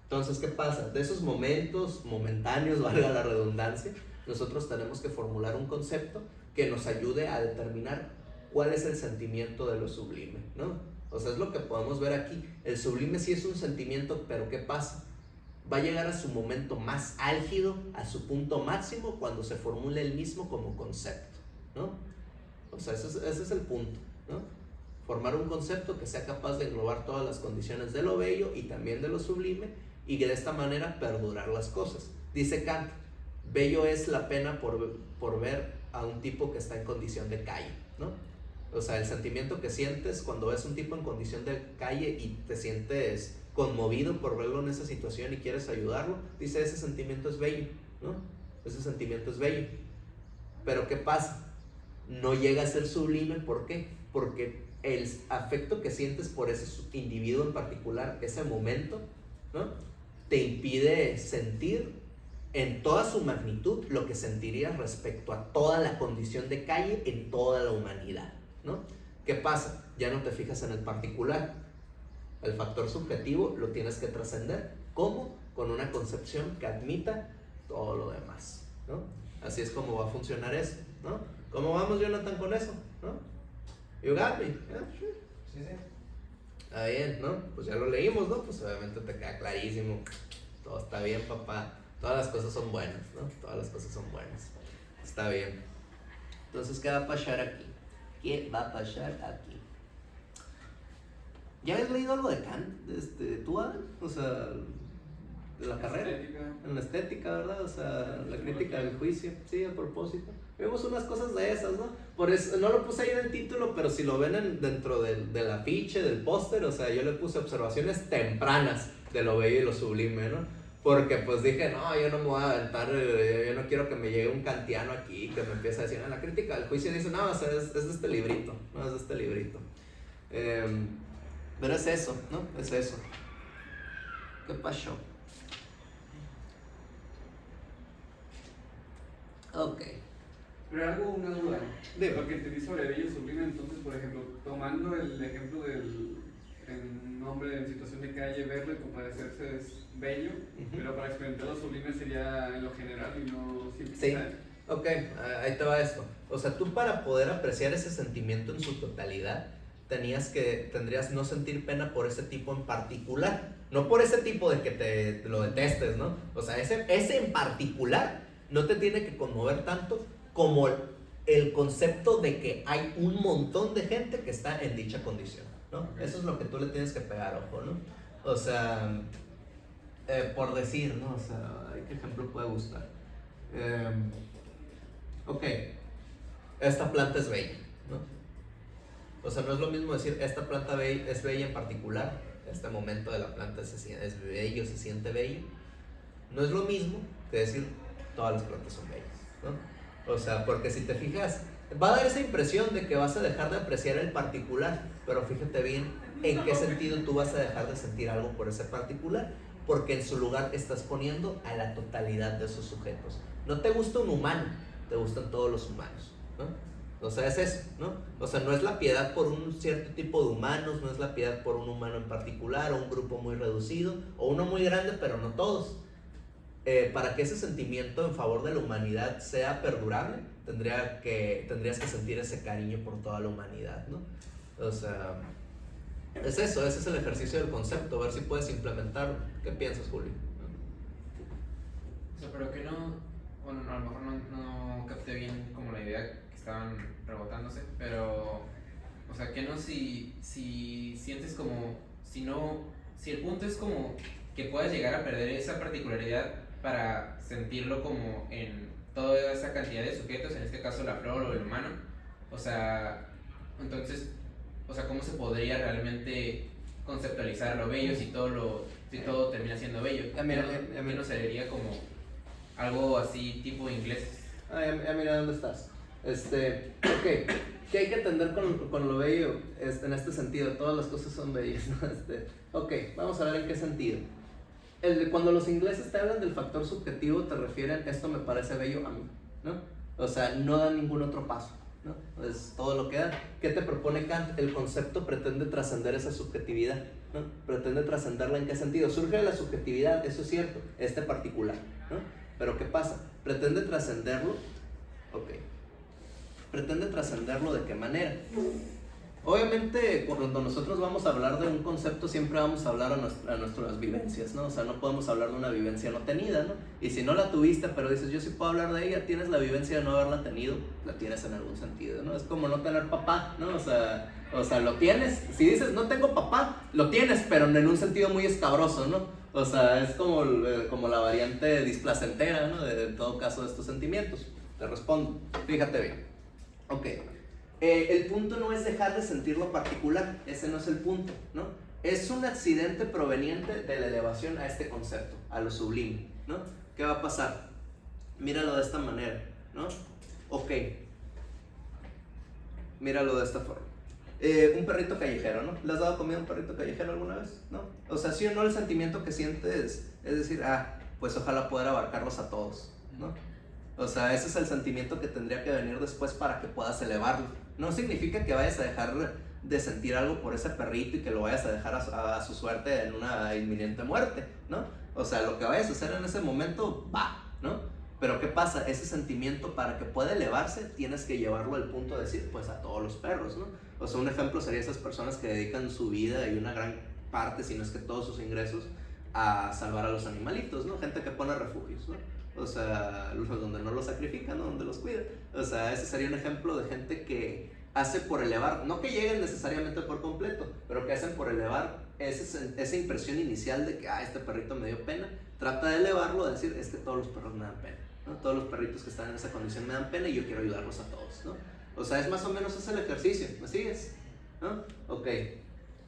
Entonces, ¿qué pasa? De esos momentos momentáneos, valga la redundancia, nosotros tenemos que formular un concepto que nos ayude a determinar cuál es el sentimiento de lo sublime, ¿no? O sea, es lo que podemos ver aquí. El sublime sí es un sentimiento, pero ¿qué pasa? Va a llegar a su momento más álgido, a su punto máximo, cuando se formule el mismo como concepto, ¿no? O sea, ese es el punto, ¿no? Formar un concepto que sea capaz de englobar todas las condiciones de lo bello y también de lo sublime, y que de esta manera perdurar las cosas. Dice Kant, bello es la pena por ver a un tipo que está en condición de calle, ¿no? O sea, el sentimiento que sientes cuando ves a un tipo en condición de calle y te sientes conmovido por verlo en esa situación y quieres ayudarlo, dice, ese sentimiento es bello, ¿no? Ese sentimiento es bello. Pero ¿qué pasa? No llega a ser sublime, ¿por qué? Porque el afecto que sientes por ese individuo en particular, ese momento, ¿no? Te impide sentir en toda su magnitud lo que sentirías respecto a toda la condición de calle en toda la humanidad, ¿no? ¿Qué pasa? Ya no te fijas en el particular. El factor subjetivo lo tienes que trascender. ¿Cómo? Con una concepción que admita todo lo demás, ¿no? Así es como va a funcionar eso, ¿no? ¿Cómo vamos, Jonathan, con eso? ¿No? You got me, yeah, sure. Sí, sí. Está bien, ¿no? Pues ya lo leímos, ¿no? Pues obviamente te queda clarísimo. Todo está bien, papá. Todas las cosas son buenas, ¿no? Todas las cosas son buenas. Está bien. Entonces, ¿qué va a pasar aquí? ¿Qué va a pasar aquí? ¿Ya habías leído algo de Kant? ¿Tú, Adam? O sea, de la carrera. Estética. En la estética, ¿verdad? O sea, la crítica del juicio. Sí, a propósito. Vemos unas cosas de esas, ¿no? Por eso, no lo puse ahí en el título, pero si lo ven dentro del afiche, del póster, o sea, yo le puse observaciones tempranas de lo bello y lo sublime, ¿no? Porque pues dije, no, yo no me voy a aventar, yo no quiero que me llegue un kantiano aquí que me empiece a decir, la crítica del juicio dice, no, o sea, es de este librito, no, es de este librito. Pero es eso, ¿no? Es eso. ¿Qué pasó? Ok. Pero algo, una duda. Dime. Lo que te di sobre bello sublime, entonces, por ejemplo, tomando el ejemplo del hombre en situación de calle, verlo y compadecerse es bello, pero para experimentar lo sublime sería en lo general y no Sí. simplificar. Ok, ahí te va esto. O sea, tú para poder apreciar ese sentimiento en su totalidad, tendrías no sentir pena por ese tipo en particular. No por ese tipo de que te lo detestes, ¿no? O sea, ese en particular no te tiene que conmover tanto como el concepto de que hay un montón de gente que está en dicha condición, ¿no? Okay. Eso es lo que tú le tienes que pegar ojo, ¿no? O sea, por decir, ¿no? O sea, ¿qué ejemplo puede gustar? Ok, esta planta es bella, ¿no? O sea, no es lo mismo decir esta planta es bella en particular, este momento de la planta es bello, se siente bello. No es lo mismo que decir todas las plantas son bellas, ¿no? O sea, porque si te fijas, va a dar esa impresión de que vas a dejar de apreciar el particular, pero fíjate bien en qué sentido tú vas a dejar de sentir algo por ese particular, porque en su lugar estás poniendo a la totalidad de esos sujetos. No te gusta un humano, te gustan todos los humanos, ¿no? O sea, es eso, ¿no? O sea, no es la piedad por un cierto tipo de humanos, no es la piedad por un humano en particular, o un grupo muy reducido, o uno muy grande, pero no todos. Para que ese sentimiento en favor de la humanidad sea perdurable, tendrías que sentir ese cariño por toda la humanidad, ¿no? O sea, es eso, ese es el ejercicio del concepto, a ver si puedes implementarlo. ¿Qué piensas, Julio? O sea, pero que no, bueno, no, a lo mejor no capté bien como la idea que estaban rebotándose, pero, o sea, que no si sientes como, si el punto es como que puedas llegar a perder esa particularidad para sentirlo como en toda esa cantidad de sujetos, en este caso la flor o el humano, o sea, entonces, o sea, ¿cómo se podría realmente conceptualizar lo bello si todo termina siendo bello? A mí no sería como algo así tipo inglés. Mira dónde estás. Ok, ¿qué hay que entender con lo bello en este sentido? Todas las cosas son bellas, ¿no? Ok, vamos a ver en qué sentido. Cuando los ingleses te hablan del factor subjetivo, te refieren, esto me parece bello a mí, ¿no? O sea, no dan ningún otro paso, ¿no? Es todo lo que dan. ¿Qué te propone Kant? El concepto pretende trascender esa subjetividad, ¿no? Pretende trascenderla. ¿En qué sentido? Surge de la subjetividad, eso es cierto, particular, ¿no? Pero ¿qué pasa? Pretende trascenderlo, ok. Pretende trascenderlo, ¿de qué manera? Obviamente, cuando nosotros vamos a hablar de un concepto, siempre vamos a hablar a nuestras vivencias, ¿no? O sea, no podemos hablar de una vivencia no tenida, ¿no? Y si no la tuviste, pero dices, yo sí puedo hablar de ella, tienes la vivencia de no haberla tenido, la tienes en algún sentido, ¿no? Es como no tener papá, ¿no? O sea, lo tienes. Si dices, no tengo papá, lo tienes, pero en un sentido muy escabroso, ¿no? O sea, es como la variante displacentera, ¿no? En todo caso de estos sentimientos. Te respondo, fíjate bien. Ok. El punto no es dejar de sentir lo particular, ese no es el punto, ¿no? Es un accidente proveniente de la elevación a este concepto, a lo sublime, ¿no? ¿Qué va a pasar? Míralo de esta manera, ¿no? Ok. Míralo de esta forma. Un perrito callejero, ¿no? ¿Le has dado comida a un perrito callejero alguna vez? ¿No? O sea, sí o no, el sentimiento que sientes es decir, pues ojalá poder abarcarlos a todos, ¿no? O sea, ese es el sentimiento que tendría que venir después para que puedas elevarlo. No significa que vayas a dejar de sentir algo por ese perrito y que lo vayas a dejar a su suerte en una inminente muerte, ¿no? O sea, lo que vayas a hacer en ese momento, va, ¿no? Pero ¿qué pasa? Ese sentimiento, para que pueda elevarse, tienes que llevarlo al punto de decir, pues a todos los perros, ¿no? O sea, un ejemplo sería esas personas que dedican su vida y una gran parte, si no es que todos sus ingresos, a salvar a los animalitos, ¿no? Gente que pone refugios, ¿no? O sea, donde no los sacrifican, ¿no? Donde los cuidan. O sea, ese sería un ejemplo de gente que hace por elevar, no que lleguen necesariamente por completo, pero que hacen por elevar esa impresión inicial de que, este perrito me dio pena. Trata de elevarlo, a decir, es que todos los perros me dan pena, ¿no? Todos los perritos que están en esa condición me dan pena y yo quiero ayudarlos a todos, ¿no? O sea, es más o menos ese el ejercicio, ¿me sigues? ¿No? Ok,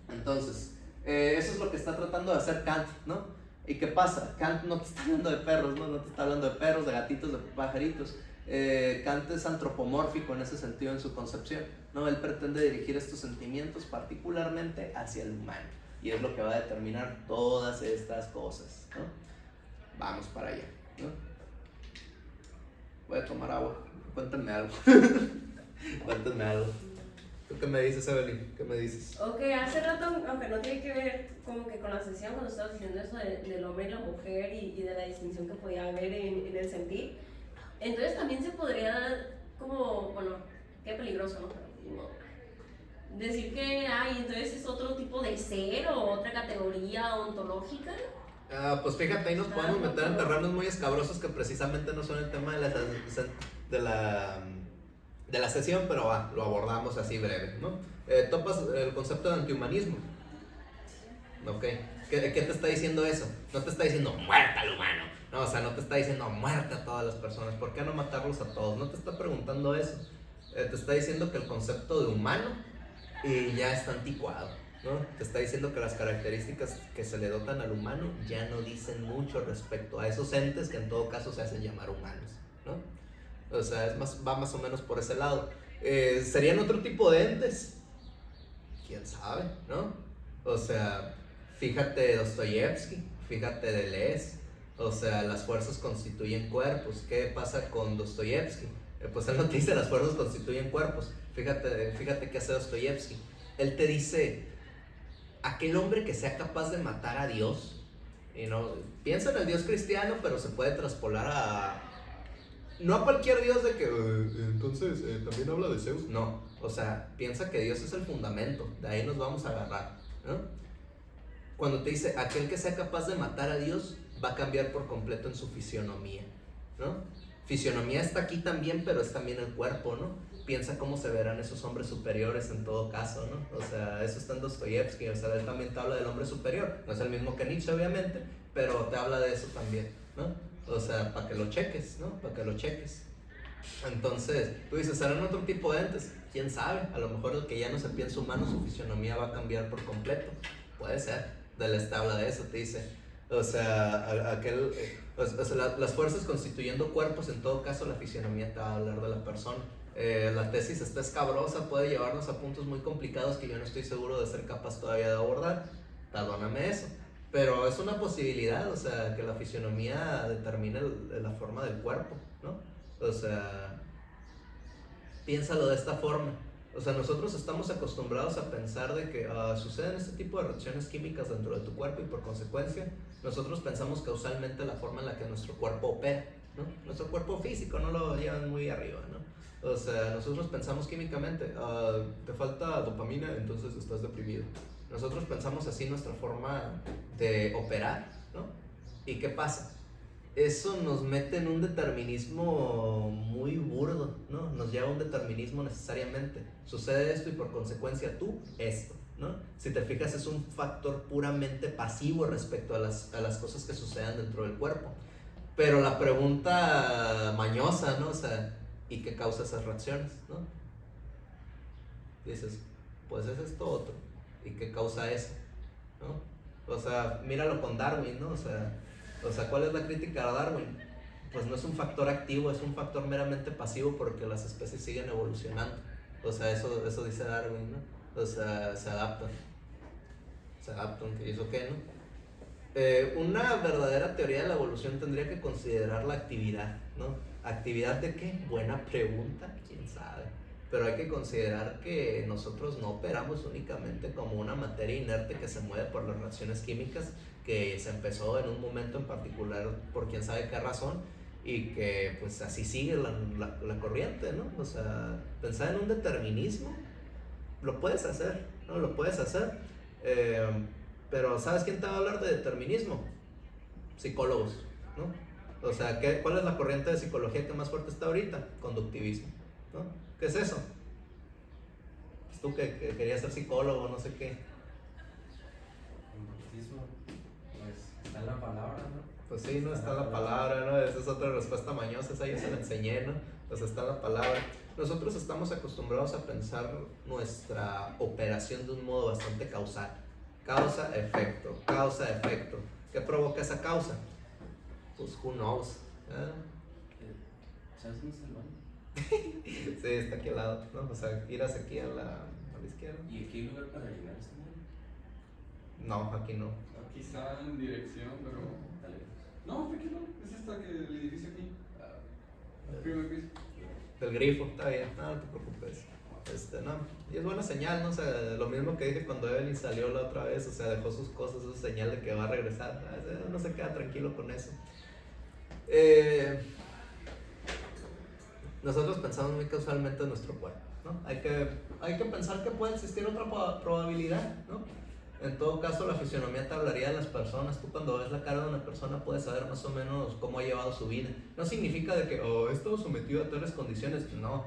entonces, eso es lo que está tratando de hacer Kant, ¿no? ¿Y qué pasa? Kant no te está hablando de perros, ¿no? No te está hablando de perros, de gatitos, de pajaritos. Kant es antropomórfico en ese sentido en su concepción, ¿no? Él pretende dirigir estos sentimientos particularmente hacia el humano. Y es lo que va a determinar todas estas cosas, ¿no? Vamos para allá, ¿no? Voy a tomar agua. Cuéntenme algo. Cuéntenme algo. ¿Tú qué me dices, Evelyn? ¿Qué me dices? Ok, hace rato, aunque no tiene que ver como que con la sesión, cuando estabas diciendo eso del hombre y la mujer y de la distinción que podía haber en el sentir, entonces también se podría como, bueno, qué peligroso, ¿no? Pero, decir que entonces es otro tipo de ser o otra categoría ontológica. Pues fíjate, ahí nos podemos meter en terrenos muy escabrosos que precisamente no son el tema de la sesión, pero lo abordamos así breve, ¿no? Topas el concepto de antihumanismo. Ok, ¿qué te está diciendo eso? No te está diciendo muerta al humano, no, o sea, no te está diciendo muerta a todas las personas, ¿por qué no matarlos a todos? No te está preguntando eso, te está diciendo que el concepto de humano ya está anticuado, ¿no? Te está diciendo que las características que se le dotan al humano ya no dicen mucho respecto a esos entes que en todo caso se hacen llamar humanos, ¿no? O sea, va más o menos por ese lado. ¿Serían otro tipo de entes? ¿Quién sabe, no? O sea, fíjate Dostoyevsky, fíjate Deleuze. O sea, las fuerzas constituyen cuerpos. ¿Qué pasa con Dostoyevsky? Pues él no te dice las fuerzas constituyen cuerpos. Fíjate qué hace Dostoyevsky. Él te dice, aquel hombre que sea capaz de matar a Dios, piensa en el Dios cristiano, pero se puede traspolar no a cualquier Dios de que entonces también habla de Zeus. No, o sea, piensa que Dios es el fundamento, de ahí nos vamos a agarrar, ¿no? Cuando te dice, aquel que sea capaz de matar a Dios va a cambiar por completo en su fisionomía, ¿no? Fisionomía está aquí también, pero es también el cuerpo, ¿no? Piensa cómo se verán esos hombres superiores en todo caso, ¿no? O sea, eso está en Dostoyevsky, o sea, él también te habla del hombre superior, no es el mismo que Nietzsche obviamente, pero te habla de eso también, ¿no? O sea, para que lo cheques, ¿no? Para que lo cheques. Entonces, tú dices, ¿serán otro tipo de entes? ¿Quién sabe? A lo mejor el que ya no se piensa humano, su fisionomía va a cambiar por completo. Puede ser. Deleuze te habla de eso, te dice. O sea, las fuerzas constituyendo cuerpos, en todo caso, la fisionomía te va a hablar de la persona. La tesis está escabrosa, puede llevarnos a puntos muy complicados que yo no estoy seguro de ser capaz todavía de abordar. Perdóname eso. Pero es una posibilidad, o sea, que la fisionomía determine la forma del cuerpo, ¿no? O sea, piénsalo de esta forma. O sea, nosotros estamos acostumbrados a pensar de que suceden este tipo de reacciones químicas dentro de tu cuerpo y por consecuencia nosotros pensamos causalmente la forma en la que nuestro cuerpo opera, ¿no? Nuestro cuerpo físico no lo llevan muy arriba, ¿no? O sea, nosotros pensamos químicamente, te falta dopamina, entonces estás deprimido. Nosotros pensamos así nuestra forma de operar, ¿no? ¿Y qué pasa? Eso nos mete en un determinismo muy burdo, ¿no? Nos lleva a un determinismo necesariamente. Sucede esto y por consecuencia tú, esto, ¿no? Si te fijas, es un factor puramente pasivo respecto a las cosas que sucedan dentro del cuerpo. Pero la pregunta mañosa, ¿no? O sea, ¿y qué causa esas reacciones, no? Dices, pues es esto otro. ¿Y qué causa eso, no? O sea, míralo con Darwin, ¿no? O sea, ¿cuál es la crítica a Darwin? Pues no es un factor activo, es un factor meramente pasivo porque las especies siguen evolucionando. O sea, eso dice Darwin, ¿no? O sea, se adaptan, que hizo qué, ¿no? Una verdadera teoría de la evolución tendría que considerar la actividad, ¿no? ¿Actividad de qué? Buena pregunta, quién sabe. Pero hay que considerar que nosotros no operamos únicamente como una materia inerte que se mueve por las reacciones químicas, que se empezó en un momento en particular por quién sabe qué razón y que pues así sigue la corriente, ¿no? O sea, pensar en un determinismo, lo puedes hacer, ¿no? Lo puedes hacer, pero ¿sabes quién te va a hablar de determinismo? Psicólogos, ¿no? O sea, ¿cuál es la corriente de psicología que más fuerte está ahorita? Conductivismo, ¿no? ¿Qué es eso? Pues tú que querías ser psicólogo, no sé qué. Conductismo, pues está en la palabra, ¿no? Pues sí, no está la palabra, ¿no? Esa es otra respuesta mañosa, esa yo se la enseñé, ¿no? Pues está la palabra. Nosotros estamos acostumbrados a pensar nuestra operación de un modo bastante causal. Causa, efecto, causa, efecto. ¿Qué provoca esa causa? Pues who knows, ¿eh? ¿Sabes dónde está el baño? Sí, está aquí al lado, ¿no? O sea, irás aquí a la izquierda. ¿Y aquí hay lugar para llenar este baño? No, aquí no. Quizá en dirección, pero. Dale. No, aquí no. Es esta que el edificio aquí. El primer piso. Del grifo, está bien, no te preocupes. No, y es buena señal, ¿no? O sea, lo mismo que dije cuando Evelyn salió la otra vez, o sea, dejó sus cosas, eso es señal de que va a regresar. Uno se queda tranquilo con eso. Nosotros pensamos muy causalmente en nuestro cuerpo, ¿no? Hay que pensar que puede existir otra probabilidad, ¿no? En todo caso, la fisionomía te hablaría de las personas. Tú cuando ves la cara de una persona puedes saber más o menos cómo ha llevado su vida. No significa de que, he estado sometido a tales condiciones, no.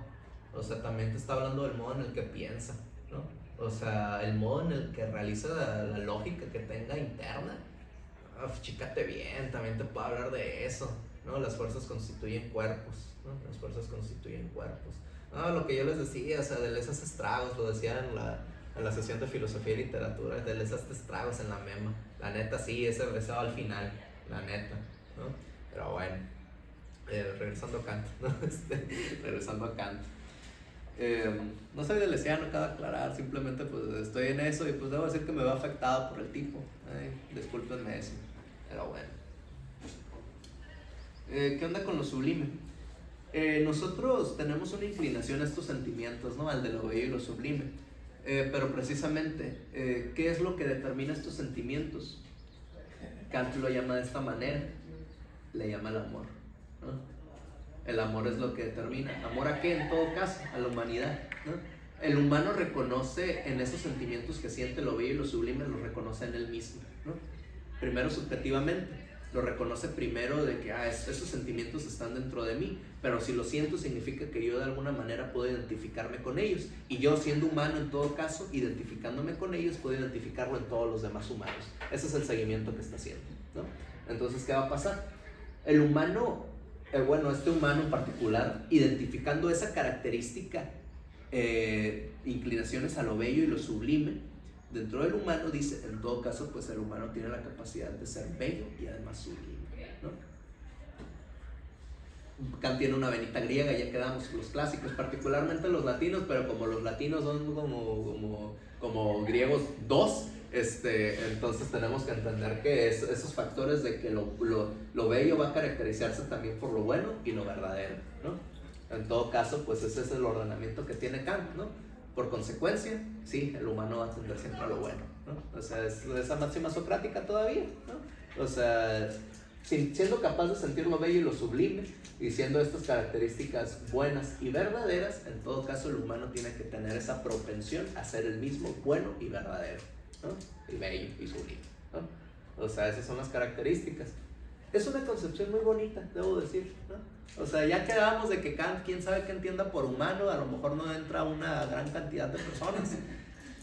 O sea, también te está hablando del modo en el que piensa, ¿no? O sea, el modo en el que realiza la lógica que tenga interna. Chícate bien, también te puedo hablar de eso, ¿no? Las fuerzas constituyen cuerpos, ¿no? Las fuerzas constituyen cuerpos. Lo que yo les decía, o sea, de esos estragos, lo decía en la sesión de filosofía y literatura, de esos estragos en la mema. La neta, sí, ese va al final, la neta, ¿no? Pero bueno, regresando a Kant, ¿no? Regresando a Kant. No soy delesiano, cabe aclarar, simplemente pues estoy en eso y pues debo decir que me veo afectado por el tipo. Discúlpenme eso, pero bueno. ¿Qué onda con lo sublime? Nosotros tenemos una inclinación a estos sentimientos, ¿no? Al de lo bello y lo sublime. Pero precisamente, ¿qué es lo que determina estos sentimientos? Kant lo llama de esta manera, le llama el amor, ¿no? El amor es lo que determina. ¿Amor a qué en todo caso? A la humanidad, ¿no? El humano reconoce en esos sentimientos que siente lo bello y lo sublime, lo reconoce en él mismo, ¿no? Primero subjetivamente, lo reconoce primero de que esos sentimientos están dentro de mí, pero si lo siento significa que yo de alguna manera puedo identificarme con ellos, y yo siendo humano en todo caso, identificándome con ellos, puedo identificarlo en todos los demás humanos. Ese es el seguimiento que está haciendo, ¿no? Entonces, ¿qué va a pasar? El humano, este humano en particular, identificando esa característica, inclinaciones a lo bello y lo sublime, dentro del humano, dice, en todo caso, pues el humano tiene la capacidad de ser bello y además sublime, ¿no? Kant tiene una venita griega, ya quedamos los clásicos, particularmente los latinos, pero como los latinos son como griegos 2, entonces tenemos que entender que esos factores de que lo bello va a caracterizarse también por lo bueno y lo verdadero, ¿no? En todo caso, pues ese es el ordenamiento que tiene Kant, ¿no? Por consecuencia, sí, el humano va a tender siempre a lo bueno, ¿no? O sea, es esa máxima socrática todavía, ¿no? O sea, siendo capaz de sentir lo bello y lo sublime, y siendo estas características buenas y verdaderas, en todo caso el humano tiene que tener esa propensión a ser el mismo bueno y verdadero, ¿no? Y bello y sublime, ¿no? O sea, esas son las características. Es una concepción muy bonita, debo decir, ¿no? O sea, ya quedamos de que Kant, quién sabe qué entienda por humano, a lo mejor no entra una gran cantidad de personas,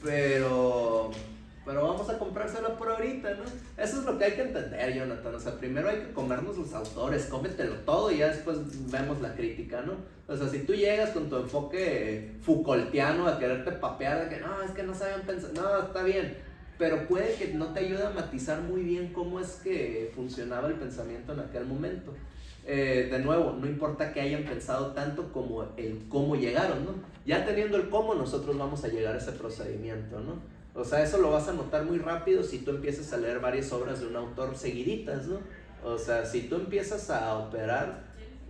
pero vamos a comprársela por ahorita, ¿no? Eso es lo que hay que entender, Jonathan. O sea, primero hay que comernos los autores, cómetelo todo y ya después vemos la crítica, ¿no? O sea, si tú llegas con tu enfoque Foucaultiano a quererte papear de que no, es que no saben pensar, no, está bien, pero puede que no te ayude a matizar muy bien cómo es que funcionaba el pensamiento en aquel momento. De nuevo, no importa que hayan pensado tanto como el cómo llegaron, ¿no? Ya teniendo el cómo, nosotros vamos a llegar a ese procedimiento, ¿no? O sea, eso lo vas a notar muy rápido si tú empiezas a leer varias obras de un autor seguiditas, ¿no? O sea, si tú empiezas a operar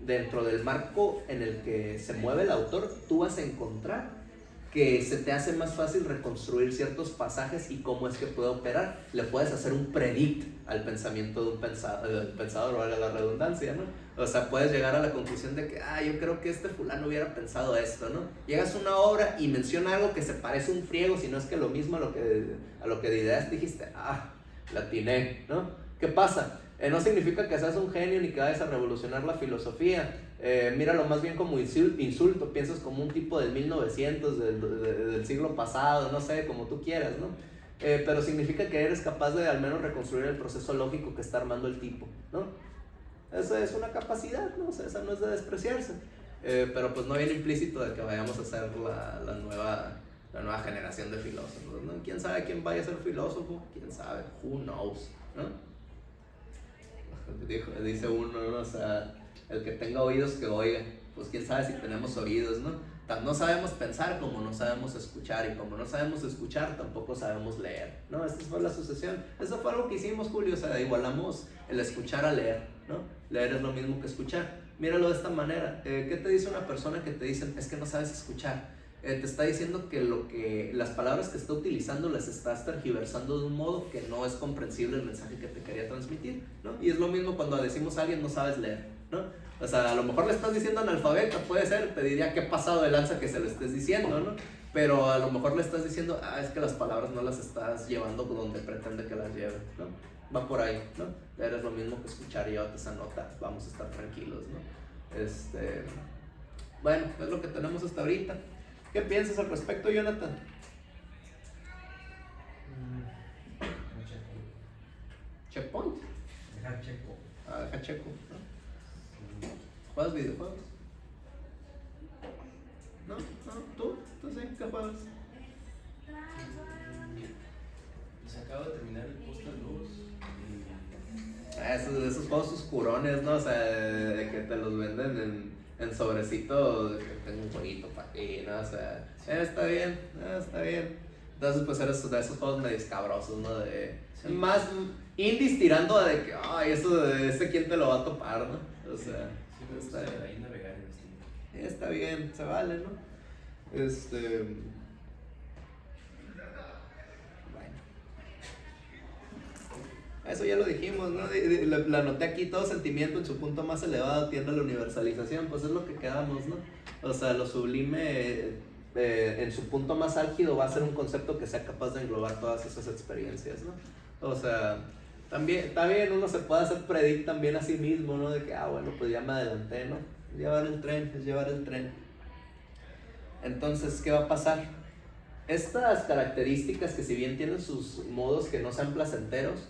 dentro del marco en el que se mueve el autor, tú vas a encontrar que se te hace más fácil reconstruir ciertos pasajes y cómo es que puede operar. Le puedes hacer un predict al pensamiento de un pensador, valga la redundancia, ¿no? O sea, puedes llegar a la conclusión de que, yo creo que este fulano hubiera pensado esto, ¿no? Llegas a una obra y menciona algo que se parece un friego, si no es que lo mismo a lo que de ideas dijiste, la atiné, ¿no? ¿Qué pasa? No significa que seas un genio ni que vayas a revolucionar la filosofía. Míralo más bien como insulto, piensas como un tipo del 1900, del siglo pasado, no sé, como tú quieras, ¿no? Pero significa que eres capaz de al menos reconstruir el proceso lógico que está armando el tipo, ¿no? Esa es una capacidad, ¿no? O sea, esa no es de despreciarse, pero pues no viene implícito de que vayamos a ser la nueva generación de filósofos, ¿no? ¿Quién sabe quién vaya a ser filósofo? ¿Quién sabe? Who knows, ¿no? Dice uno, ¿no? O sea, el que tenga oídos que oiga, pues quién sabe si tenemos oídos, ¿no? No sabemos pensar como no sabemos escuchar, y como no sabemos escuchar tampoco sabemos leer, ¿no? Esta fue la sucesión, eso fue algo que hicimos, Julio, o sea, igualamos el escuchar a leer, ¿no? Leer es lo mismo que escuchar. Míralo de esta manera, ¿qué te dice una persona que te dicen es que no sabes escuchar? Te está diciendo que las palabras que está utilizando las estás tergiversando de un modo que no es comprensible el mensaje que te quería transmitir, ¿no? Y es lo mismo cuando decimos a alguien no sabes leer, ¿no? O sea, a lo mejor le estás diciendo analfabeta, puede ser, te diría qué pasado de lanza que se lo estés diciendo, ¿no? Pero a lo mejor le estás diciendo, es que las palabras no las estás llevando donde pretende que las lleve, ¿no? Va por ahí, ¿no? Leer es lo mismo que escuchar, llévate esa nota, vamos a estar tranquilos, ¿no? Bueno, es lo que tenemos hasta ahorita. ¿Qué piensas al respecto, Jonathan? Checkpoint. Deja checo. Deja checo, ¿no? ¿Juegas videojuegos? ¿No? ¿Tú? ¿Tú sí? ¿Qué juegas? Pues acabo de terminar el Postal 2. Esos juegos oscurones, ¿no? O sea, de que te los venden en sobrecito, que tengo un jueguito para ti, ¿no? O sea, está bien. Entonces, pues eres de esos juegos medio escabrosos, ¿no? Sí. Más indies tirando de que, eso de quién te lo va a topar, ¿no? O sea, Sí, me gusta ahí navegar en Steam. está bien, se vale, ¿no? Bueno. Eso ya lo dijimos, ¿no? La anoté aquí, todo sentimiento en su punto más elevado tiende a la universalización, pues es lo que quedamos, ¿no? O sea, lo sublime en su punto más álgido va a ser un concepto que sea capaz de englobar todas esas experiencias, ¿no? O sea, también, está bien, uno se puede hacer predict también a sí mismo, ¿no? De que, bueno, pues ya me adelanté, ¿no? Llevar el tren. Entonces, ¿qué va a pasar? Estas características que si bien tienen sus modos que no sean placenteros,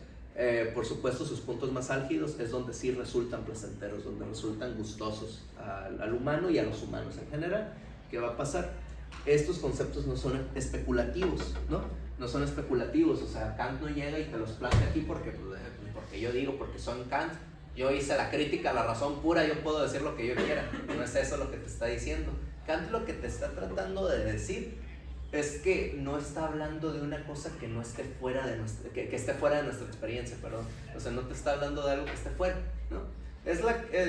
por supuesto sus puntos más álgidos es donde sí resultan placenteros, donde resultan gustosos al humano y a los humanos en general. ¿Qué va a pasar? Estos conceptos no son especulativos, ¿no? No son especulativos, o sea, Kant no llega y te los plantea aquí porque yo digo, porque son Kant. Yo hice la crítica a la razón pura, yo puedo decir lo que yo quiera. No es eso lo que te está diciendo. Kant lo que te está tratando de decir es que no está hablando de una cosa que no esté fuera de nuestra, que esté fuera de nuestra experiencia, perdón. O sea, no te está hablando de algo que esté fuera, ¿no?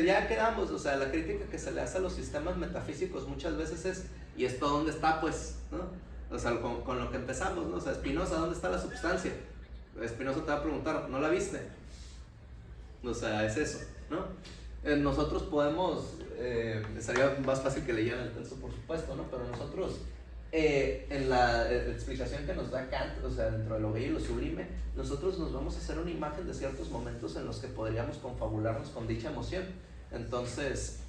ya quedamos, o sea, la crítica que se le hace a los sistemas metafísicos muchas veces es, ¿y esto dónde está, pues? ¿No? O sea, con lo que empezamos, ¿no? O sea, Spinoza, ¿dónde está la substancia? Spinoza te va a preguntar, ¿no la viste? O sea, es eso, ¿no? Nosotros podemos, sería más fácil que leyeran el texto, por supuesto, ¿no? Pero nosotros, en la explicación que nos da Kant, o sea, dentro de lo bello y lo sublime, nosotros nos vamos a hacer una imagen de ciertos momentos en los que podríamos confabularnos con dicha emoción. Entonces,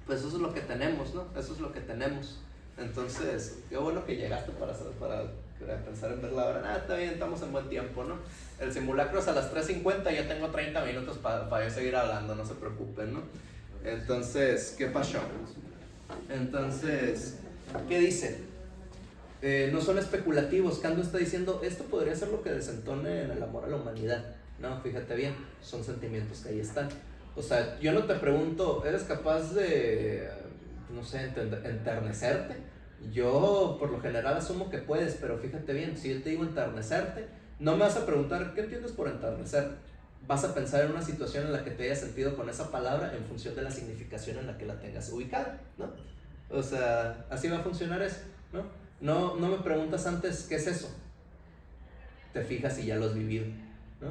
pues eso es lo que tenemos, ¿no? Eso es lo que tenemos. Entonces, qué bueno que llegaste para pensar en ver la hora. Está bien, estamos en buen tiempo, ¿no? El simulacro es a las 3:50, yo tengo 30 minutos para yo seguir hablando, no se preocupen, ¿no? Entonces, ¿qué pasó? Entonces, ¿qué dice? No son especulativos. Kant está diciendo, esto podría ser lo que desentone en el amor a la humanidad. No, fíjate bien, son sentimientos que ahí están. O sea, yo no te pregunto, ¿eres capaz de, no sé, enternecerte? Yo por lo general asumo que puedes, pero fíjate bien, si yo te digo enternecerte, no me vas a preguntar, ¿qué entiendes por enternecer? Vas a pensar en una situación en la que te hayas sentido con esa palabra en función de la significación en la que la tengas ubicada, ¿no? O sea, así va a funcionar eso, ¿no? No me preguntas antes, ¿qué es eso? Te fijas y ya lo has vivido, ¿no?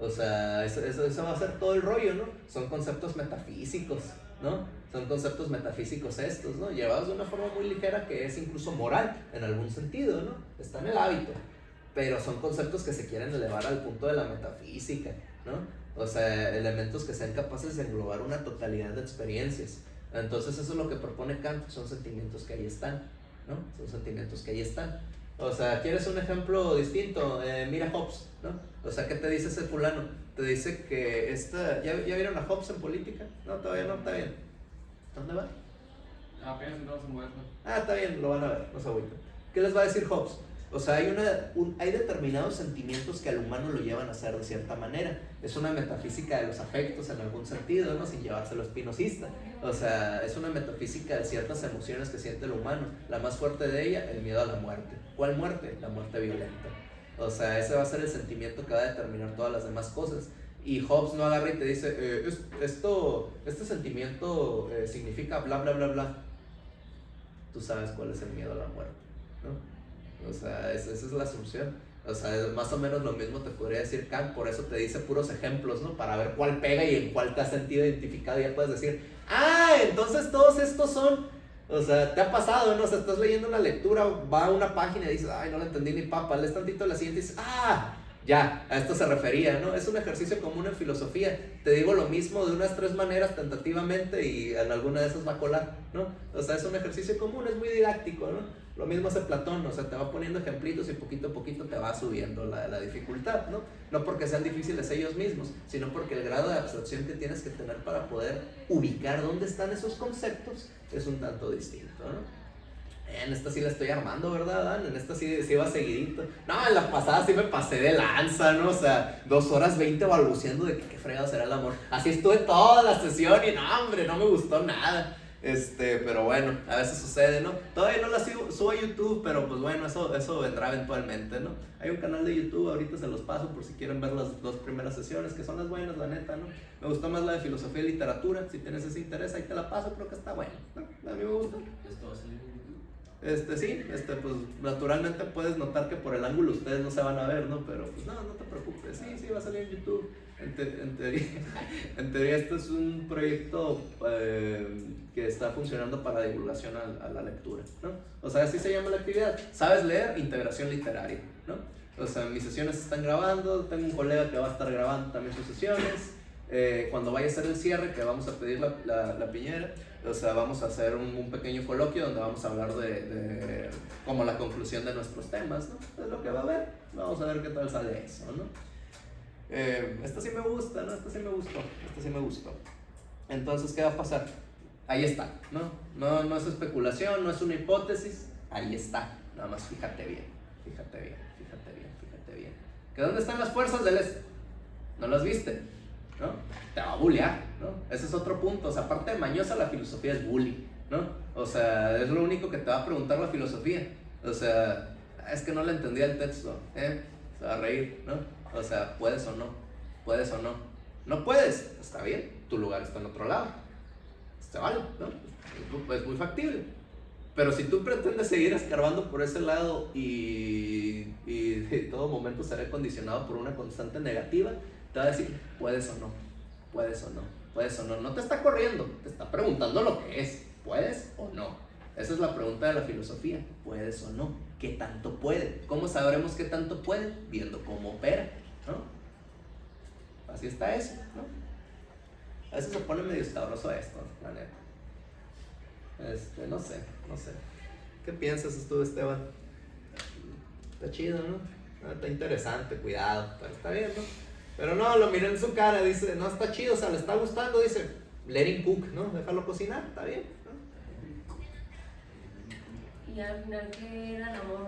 O sea, eso va a ser todo el rollo, ¿no? Son conceptos metafísicos, ¿no? Son conceptos metafísicos estos, ¿no? Llevados de una forma muy ligera que es incluso moral, en algún sentido, ¿no? Está en el hábito. Pero son conceptos que se quieren elevar al punto de la metafísica, ¿no? O sea, elementos que sean capaces de englobar una totalidad de experiencias. Entonces eso es lo que propone Kant, son sentimientos que ahí están, ¿no? Son sentimientos que ahí están. O sea, ¿quieres un ejemplo distinto? Mira Hobbes, ¿no? O sea, ¿qué te dice ese fulano? Te dice que ¿ya vieron a Hobbes en política? No, todavía no, está bien. ¿Dónde va? Apenas entramos en moderno. Está bien, lo van a ver, no se agüiten. ¿Qué les va a decir Hobbes? O sea, hay determinados sentimientos que al humano lo llevan a ser de cierta manera. Es una metafísica de los afectos en algún sentido, ¿no? Sin llevárselo espinosista. O sea, es una metafísica de ciertas emociones que siente el humano. La más fuerte de ella, el miedo a la muerte. ¿Cuál muerte? La muerte violenta. O sea, ese va a ser el sentimiento que va a determinar todas las demás cosas. Y Hobbes no agarra y te dice, este sentimiento significa bla, bla, bla, bla. Tú sabes cuál es el miedo a la muerte, ¿no? O sea, esa es la asunción. O sea, más o menos lo mismo te podría decir Kant, por eso te dice puros ejemplos, ¿no? Para ver cuál pega y en cuál te has sentido identificado y ya puedes decir, entonces todos estos son, o sea, te ha pasado, ¿no? O sea, estás leyendo una lectura, va a una página y dices, no la entendí ni papa, lees tantito la siguiente y dices, ya, a esto se refería, ¿no? Es un ejercicio común en filosofía. Te digo lo mismo de unas 3 maneras tentativamente y en alguna de esas va a colar, ¿no? O sea, es un ejercicio común, es muy didáctico, ¿no? Lo mismo hace Platón, o sea, te va poniendo ejemplitos y poquito a poquito te va subiendo la dificultad, ¿no? No porque sean difíciles ellos mismos, sino porque el grado de abstracción que tienes que tener para poder ubicar dónde están esos conceptos es un tanto distinto, ¿no? En esta sí la estoy armando, ¿verdad, Dan? En esta sí va seguidito. No, en la pasada sí me pasé de lanza, ¿no? O sea, 2 horas 20 balbuceando de que qué fregado será el amor. Así estuve toda la sesión y no, hombre, no me gustó nada. Pero bueno, a veces sucede, ¿no? Todavía no la subo a YouTube, pero pues bueno, eso vendrá eventualmente, ¿no? Hay un canal de YouTube, ahorita se los paso por si quieren ver las 2 primeras sesiones, que son las buenas, la neta, ¿no? Me gustó más la de filosofía y literatura, si tienes ese interés, ahí te la paso, creo que está bueno, ¿no? A mí me gusta. ¿Esto va a salir en YouTube? Sí, pues naturalmente puedes notar que por el ángulo ustedes no se van a ver, ¿no? Pero pues no te preocupes, sí, va a salir en YouTube. En teoría esto es un proyecto que está funcionando para divulgación a la lectura, ¿no? O sea, así se llama la actividad. ¿Sabes leer? Integración literaria, ¿no? O sea, mis sesiones se están grabando, tengo un colega que va a estar grabando también sus sesiones. Cuando vaya a ser el cierre, que vamos a pedir la piñera, o sea, vamos a hacer un pequeño coloquio donde vamos a hablar de como la conclusión de nuestros temas, ¿no? Es lo que va a haber, vamos a ver qué tal sale eso, ¿no? Esto sí me gusta, ¿no? Esto sí me gustó. Entonces, ¿qué va a pasar? Ahí está, ¿no? No es especulación, no es una hipótesis, ahí está, nada más fíjate bien. ¿Que dónde están las fuerzas del este? ¿No las viste? ¿No? Te va a bullear, ¿no? Ese es otro punto. O sea, aparte de mañosa, la filosofía es bully, ¿no? O sea, es lo único que te va a preguntar la filosofía. O sea, es que no le entendía el texto, se va a reír, ¿no? O sea, ¿puedes o no? No puedes, está bien. tu lugar está en otro lado. Se vale, ¿no? Es muy factible. Pero si tú pretendes seguir escarbando por ese lado y en todo momento será condicionado por una constante negativa, te va a decir, puedes o no, puedes o no, puedes o no. No te está corriendo, te está preguntando lo que es, puedes o no. Esa es la pregunta de la filosofía, puedes o no, ¿qué tanto puede? ¿Cómo sabremos qué tanto puede? Viendo cómo opera, ¿no? Así está eso, ¿no? A veces se pone medio escabroso esto, la neta. No sé. ¿Qué piensas tú, Esteban? Está chido, ¿no? Está interesante, cuidado, pero está bien, ¿no? Pero no, lo miré en su cara, dice, no, está chido, o sea, le está gustando, dice, let him cook, ¿no? Déjalo cocinar, está bien, ¿no? Y al final, ¿qué era el amor?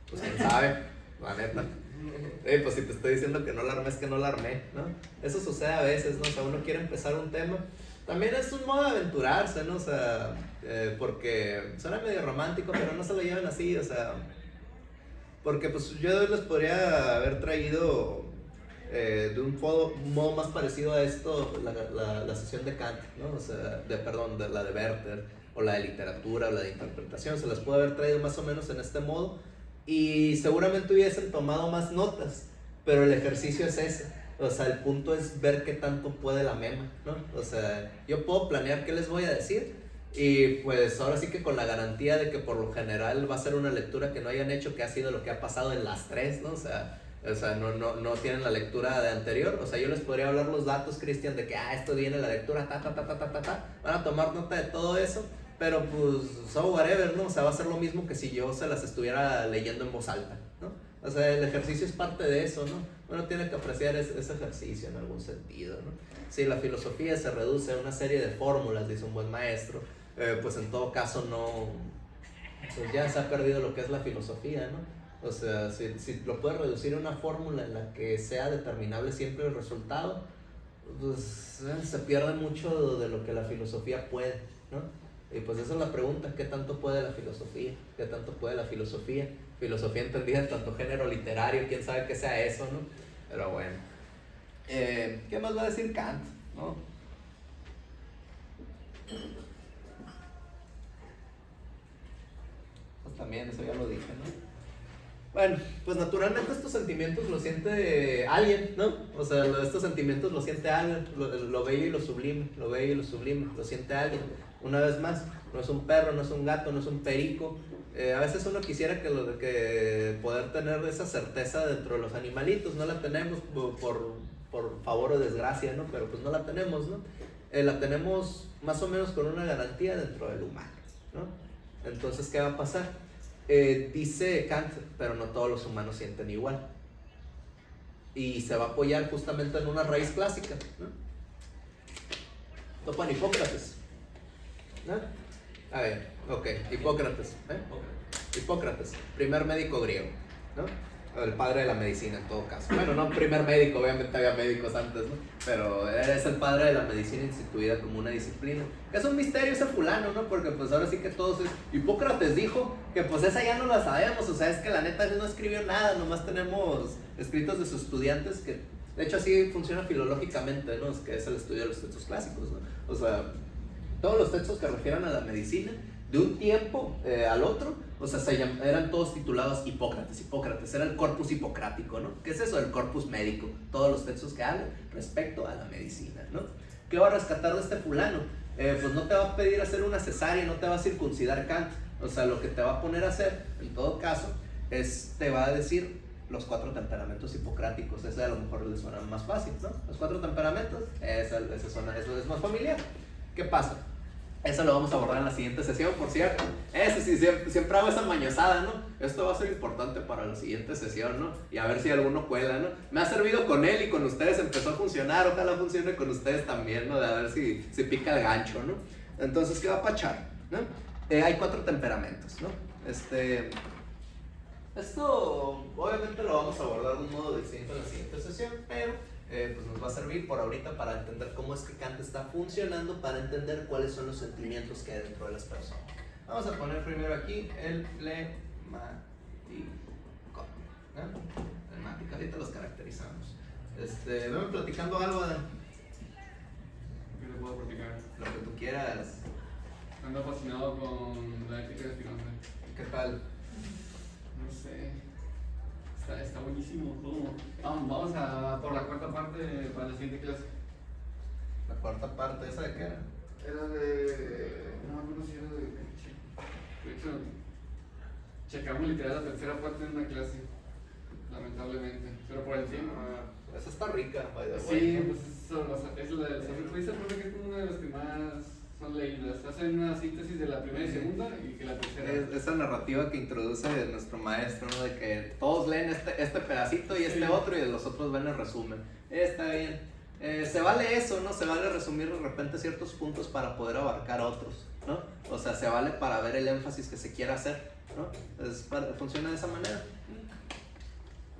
Pues quién sabe, la neta. Pues si te estoy diciendo que no la armé, es que no la armé, ¿no? Eso sucede a veces, ¿no? O sea, uno quiere empezar un tema. También es un modo de aventurarse, ¿no? O sea, porque suena medio romántico, pero no se lo lleven así, o sea. Porque pues yo les podría haber traído de un modo más parecido a esto la sesión de Kant, ¿no? O sea, perdón, de la de Werther, o la de literatura, o la de interpretación. Se las puedo haber traído más o menos en este modo. Y seguramente hubiesen tomado más notas, pero el ejercicio es ese. O sea, el punto es ver qué tanto puede la mema, ¿no? O sea, yo puedo planear qué les voy a decir y pues ahora sí que con la garantía de que por lo general va a ser una lectura que no hayan hecho, que ha sido lo que ha pasado en las tres, ¿no? O sea no tienen la lectura de anterior. O sea, yo les podría hablar los datos, Cristian, de que, esto viene la lectura, van a tomar nota de todo eso, pero pues, so whatever, ¿no? O sea, va a ser lo mismo que si yo se las estuviera leyendo en voz alta, ¿no? O sea, el ejercicio es parte de eso, ¿no? Uno tiene que apreciar ese ejercicio en algún sentido, ¿no? Si la filosofía se reduce a una serie de fórmulas, dice un buen maestro, pues en todo caso no, pues ya se ha perdido lo que es la filosofía, ¿no? O sea, si lo puedes reducir a una fórmula en la que sea determinable siempre el resultado, pues se pierde mucho de lo que la filosofía puede, ¿no? Y pues esa es la pregunta, ¿qué tanto puede la filosofía? ¿Qué tanto puede la filosofía? Filosofía entendida en tanto género literario, quién sabe qué sea eso, ¿no? Pero bueno. ¿Qué más va a decir Kant? ¿No? Pues también, eso ya lo dije, ¿no? Bueno, pues naturalmente estos sentimientos los siente alguien, ¿no? O sea, estos sentimientos los siente alguien, lo bello y lo sublime, lo bello y lo sublime, lo siente alguien. Una vez más, no es un perro, no es un gato, no es un perico. A veces uno quisiera que poder tener esa certeza dentro de los animalitos, no la tenemos por favor o desgracia, ¿no? Pero pues no la tenemos, ¿no? La tenemos más o menos con una garantía dentro del humano, ¿no? Entonces, ¿qué va a pasar? Dice Kant, pero no todos los humanos sienten igual. Y se va a apoyar justamente en una raíz clásica, ¿no? Topan Hipócrates, ¿no? A ver, ok, Hipócrates, Hipócrates, primer médico griego, ¿no? El padre de la medicina en todo caso. Bueno, no primer médico, obviamente había médicos antes, ¿no? Pero es el padre de la medicina instituida como una disciplina. Es un misterio ese fulano, ¿no? Porque pues ahora sí que todos Hipócrates dijo que pues esa ya no la sabemos, o sea, es que la neta no escribió nada, nomás tenemos escritos de sus estudiantes que, de hecho así funciona filológicamente, ¿no? Es que es el estudio de los textos clásicos, ¿no? O sea, todos los textos que refieren a la medicina, de un tiempo al otro, o sea, eran todos titulados Hipócrates, era el corpus hipocrático, ¿no? ¿Qué es eso? El corpus médico, todos los textos que hablan respecto a la medicina, ¿no? ¿Qué va a rescatar de este fulano? Pues no te va a pedir hacer una cesárea, no te va a circuncidar Kant, o sea, lo que te va a poner a hacer, en todo caso, te va a decir los 4 temperamentos hipocráticos. Ese a lo mejor les suena más fácil, ¿no? Los 4 temperamentos, eso es más familiar. ¿Qué pasa? Eso lo vamos a abordar en la siguiente sesión, por cierto. Eso sí, siempre hago esa mañosada, ¿no? Esto va a ser importante para la siguiente sesión, ¿no? Y a ver si alguno cuela, ¿no? Me ha servido con él y con ustedes empezó a funcionar. Ojalá funcione con ustedes también, ¿no? De a ver si pica el gancho, ¿no? Entonces, ¿qué va a pachar? ¿No? Hay 4 temperamentos, ¿no? Esto obviamente lo vamos a abordar de un modo distinto en la siguiente sesión, pero pues nos va a servir por ahorita para entender cómo es que Kant está funcionando, para entender cuáles son los sentimientos que hay dentro de las personas. Vamos a poner primero aquí el flemático, ¿no? Flemático, ahorita los caracterizamos. Venme platicando algo de... ando fascinado con la ética de Spinoza. ¿Qué tal? No sé. Está buenísimo todo. Vamos a por la cuarta parte para la siguiente clase. La cuarta parte, ¿esa de qué era? Era de. No me acuerdo si era de. De hecho, checamos literal la tercera parte de una clase. Lamentablemente. Pero por el tiempo. Esa está rica, by the way. Sí, pues es la del Sofía Luisa, creo que es una de las que más son leídas. Hacen una síntesis de la primera y segunda y que la tercera. Esa narrativa que introduce nuestro maestro, ¿no? De que todos leen este pedacito y este otro y los otros ven el resumen. Está bien. Se vale eso, ¿no? Se vale resumir de repente ciertos puntos para poder abarcar otros, ¿no? O sea, se vale para ver el énfasis que se quiera hacer, ¿no? Funciona de esa manera.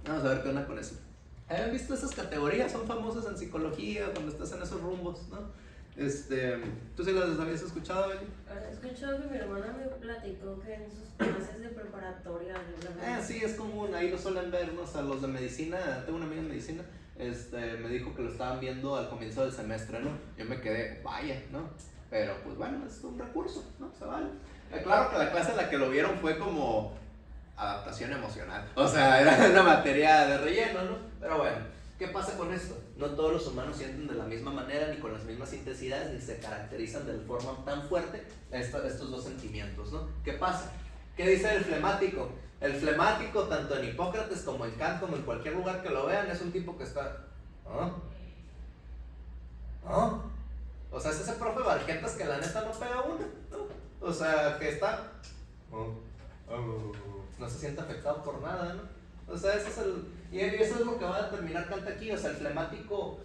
Vamos a ver qué onda con eso. ¿Han visto esas categorías? Son famosas en psicología cuando estás en esos rumbos, ¿no? ¿Tú sí las habías escuchado, Beli? He escuchado que mi hermana me platicó que en sus clases de preparatoria Sí, es común, ahí lo suelen ver, ¿no? O sea, los de medicina, tengo una amiga en medicina, me dijo que lo estaban viendo al comienzo del semestre, ¿no? Yo me quedé, vaya, ¿no? Pero pues bueno, es un recurso, ¿no? Se vale. Claro que la clase en la que lo vieron fue como adaptación emocional, o sea, era una materia de relleno, ¿no? Pero bueno, ¿qué pasa con esto? No todos los humanos sienten de la misma manera, ni con las mismas intensidades, ni se caracterizan de forma tan fuerte estos dos sentimientos, ¿no? ¿Qué pasa? ¿Qué dice el flemático? El flemático, tanto en Hipócrates como en Kant, como en cualquier lugar que lo vean, es un tipo que está... O sea, es ese profe Barquetas que la neta no pega una, ¿no? O sea, que está... no se siente afectado por nada, ¿no? O sea, ese es y eso es lo que va a determinar Kant aquí. O sea, el flemático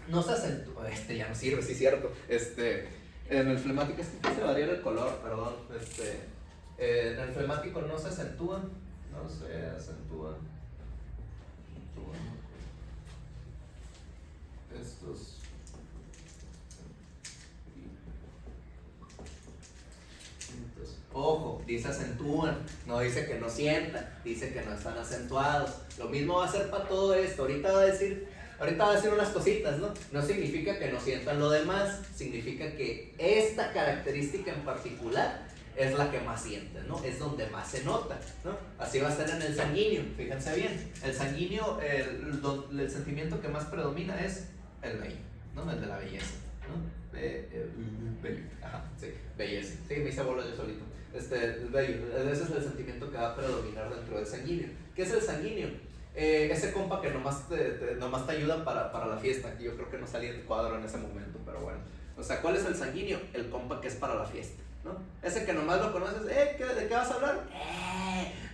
no se acentúa. Ya no sirve, sí, cierto. En el flemático se varía el color, perdón. En el flemático no se acentúan. No se acentúan. Estos. Ojo, dice acentúan, no dice que no sientan, dice que no están acentuados. Lo mismo va a ser para todo esto. Ahorita va a decir unas cositas, ¿no? No significa que no sientan lo demás, significa que esta característica en particular es la que más sienten, ¿no? Es donde más se nota, ¿no? Así va a ser en el sanguíneo, fíjense bien. El sanguíneo, el sentimiento que más predomina es el bello, ¿no? El de la belleza, ¿no? Bello, ajá, sí, belleza. Sí, me hice bola yo solito. El bello, ese es el sentimiento que va a predominar dentro del sanguíneo. ¿Qué es el sanguíneo? Ese compa que nomás te ayuda para la fiesta, que yo creo que no salía del cuadro en ese momento, pero bueno. O sea, ¿cuál es el sanguíneo? El compa que es para la fiesta, ¿no? Ese que nomás lo conoces, ¿de qué vas a hablar?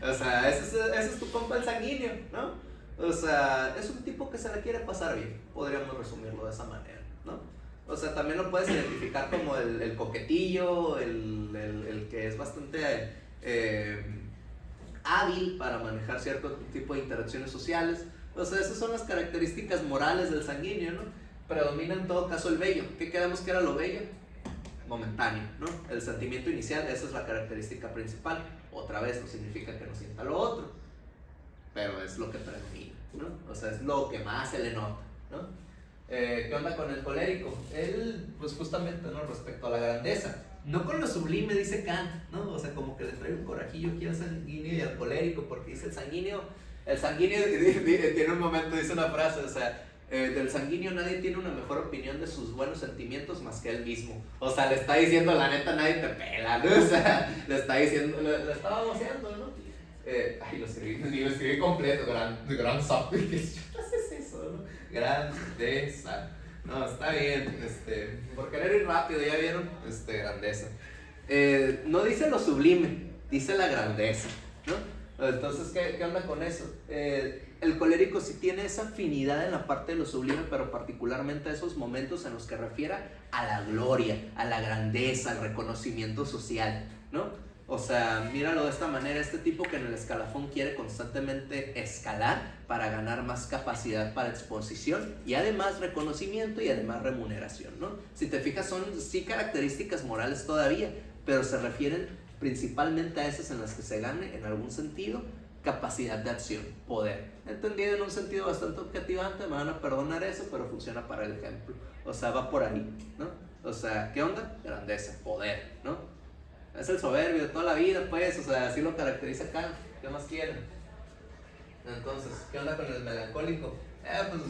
O sea, ese es tu compa el sanguíneo, ¿no? O sea, es un tipo que se la quiere pasar bien, podríamos resumirlo de esa manera, ¿no? O sea, también lo puedes identificar como el coquetillo, el que es bastante hábil para manejar cierto tipo de interacciones sociales. O sea, esas son las características morales del sanguíneo, ¿no? Predomina en todo caso el bello. ¿Qué quedamos que era lo bello? Momentáneo, ¿no? El sentimiento inicial, esa es la característica principal. Otra vez, no significa que no sienta lo otro, pero es lo que predomina, ¿no? O sea, es lo que más se le nota, ¿no? ¿Qué onda con el colérico? Él, pues justamente, ¿no? Respecto a la grandeza, no con lo sublime, dice Kant, ¿no? O sea, como que le trae un corajillo aquí al sanguíneo y al colérico, porque dice el sanguíneo tiene un momento, dice una frase, o sea, del sanguíneo nadie tiene una mejor opinión de sus buenos sentimientos más que él mismo. O sea, le está diciendo, la neta, nadie te pela, ¿no? O sea, le está diciendo, le estaba voceando, ¿no? Lo escribí completo, gran sap. ¿Qué es eso, no? Grandeza. No, está bien, por querer ir rápido, ya vieron, grandeza. No dice lo sublime, dice la grandeza, ¿no? Entonces, ¿qué onda con eso? El colérico sí tiene esa afinidad en la parte de lo sublime, pero particularmente a esos momentos en los que refiere a la gloria, a la grandeza, al reconocimiento social, ¿no? O sea, míralo de esta manera, este tipo que en el escalafón quiere constantemente escalar para ganar más capacidad para exposición y además reconocimiento y además remuneración, ¿no? Si te fijas, son sí características morales todavía, pero se refieren principalmente a esas en las que se gane, en algún sentido, capacidad de acción, poder. Entendido en un sentido bastante objetivante, me van a perdonar eso, pero funciona para el ejemplo. O sea, va por ahí, ¿no? O sea, ¿qué onda? Grandeza, poder, ¿no? Es el soberbio de toda la vida, pues, o sea, así lo caracteriza Kant. ¿Qué más quieren? Entonces, ¿qué onda con el melancólico? Pues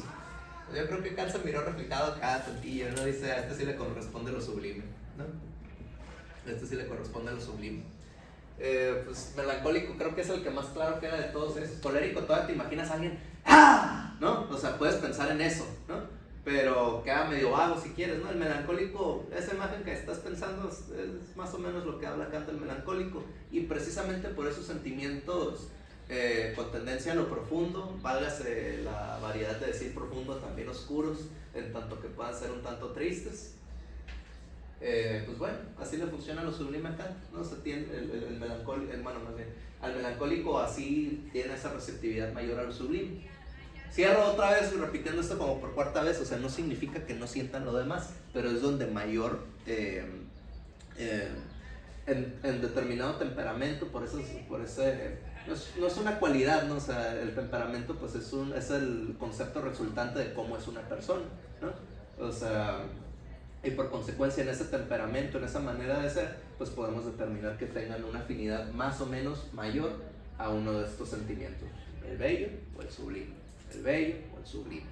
yo creo que Kant se miró reflejado acá, tantillo, ¿no? Dice, a este sí le corresponde lo sublime, ¿no? A este sí le corresponde lo sublime. Pues melancólico creo que es el que más claro queda de todos esos. Colérico, todavía te imaginas a alguien, ¡ah! ¿No? O sea, puedes pensar en eso, ¿no? Pero queda medio vago si quieres, ¿no? El melancólico, esa imagen que estás pensando es más o menos lo que habla Kant del melancólico. Y precisamente por esos sentimientos con tendencia a lo profundo, válgase la variedad de decir profundo, también oscuros, en tanto que puedan ser un tanto tristes. Pues bueno, así le funciona lo sublime a Kant, ¿no? Se tiene el melancólico, bueno, más bien, al melancólico así tiene esa receptividad mayor a lo sublime. Cierro otra vez repitiendo esto como por cuarta vez, o sea, no significa que no sientan lo demás, pero es donde mayor en determinado temperamento, por ese no es una cualidad, ¿no? O sea, el temperamento pues es el concepto resultante de cómo es una persona, ¿no? O sea, y por consecuencia en ese temperamento, en esa manera de ser, pues podemos determinar que tengan una afinidad más o menos mayor a uno de estos sentimientos, el bello o el sublime, el bello o el sublime,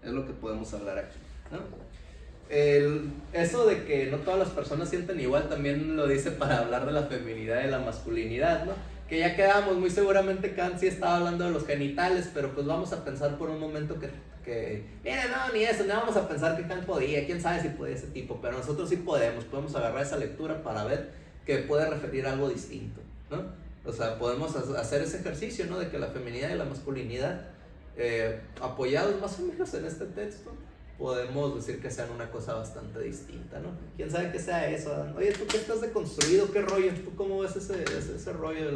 es lo que podemos hablar aquí, ¿no? Eso de que no todas las personas sienten igual también lo dice para hablar de la feminidad y la masculinidad, ¿no? Que ya quedamos, muy seguramente Kant sí estaba hablando de los genitales, pero pues vamos a pensar por un momento mira, no, ni eso, no vamos a pensar que Kant podía, quién sabe si podía ese tipo, pero nosotros sí podemos agarrar esa lectura para ver que puede referir a algo distinto, ¿no? O sea, podemos hacer ese ejercicio, ¿no? De que la feminidad y la masculinidad, apoyados más o menos en este texto, podemos decir que sean una cosa bastante distinta, ¿no? ¿Quién sabe qué sea eso, Adán? Oye, ¿tú qué estás deconstruido? ¿Qué rollo? ¿Tú cómo ves ese rollo de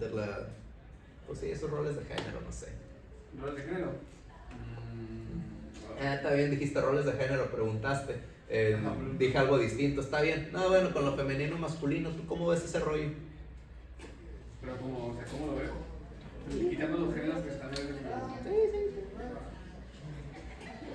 la pues sí, esos roles de género, no sé. ¿Roles de género? Está bien, dijiste roles de género, preguntaste. Dije algo distinto, está bien. No, bueno, con lo femenino masculino, ¿tú cómo ves ese rollo? Pero como, o sea, ¿cómo lo veo? Quitando los géneros que están en el...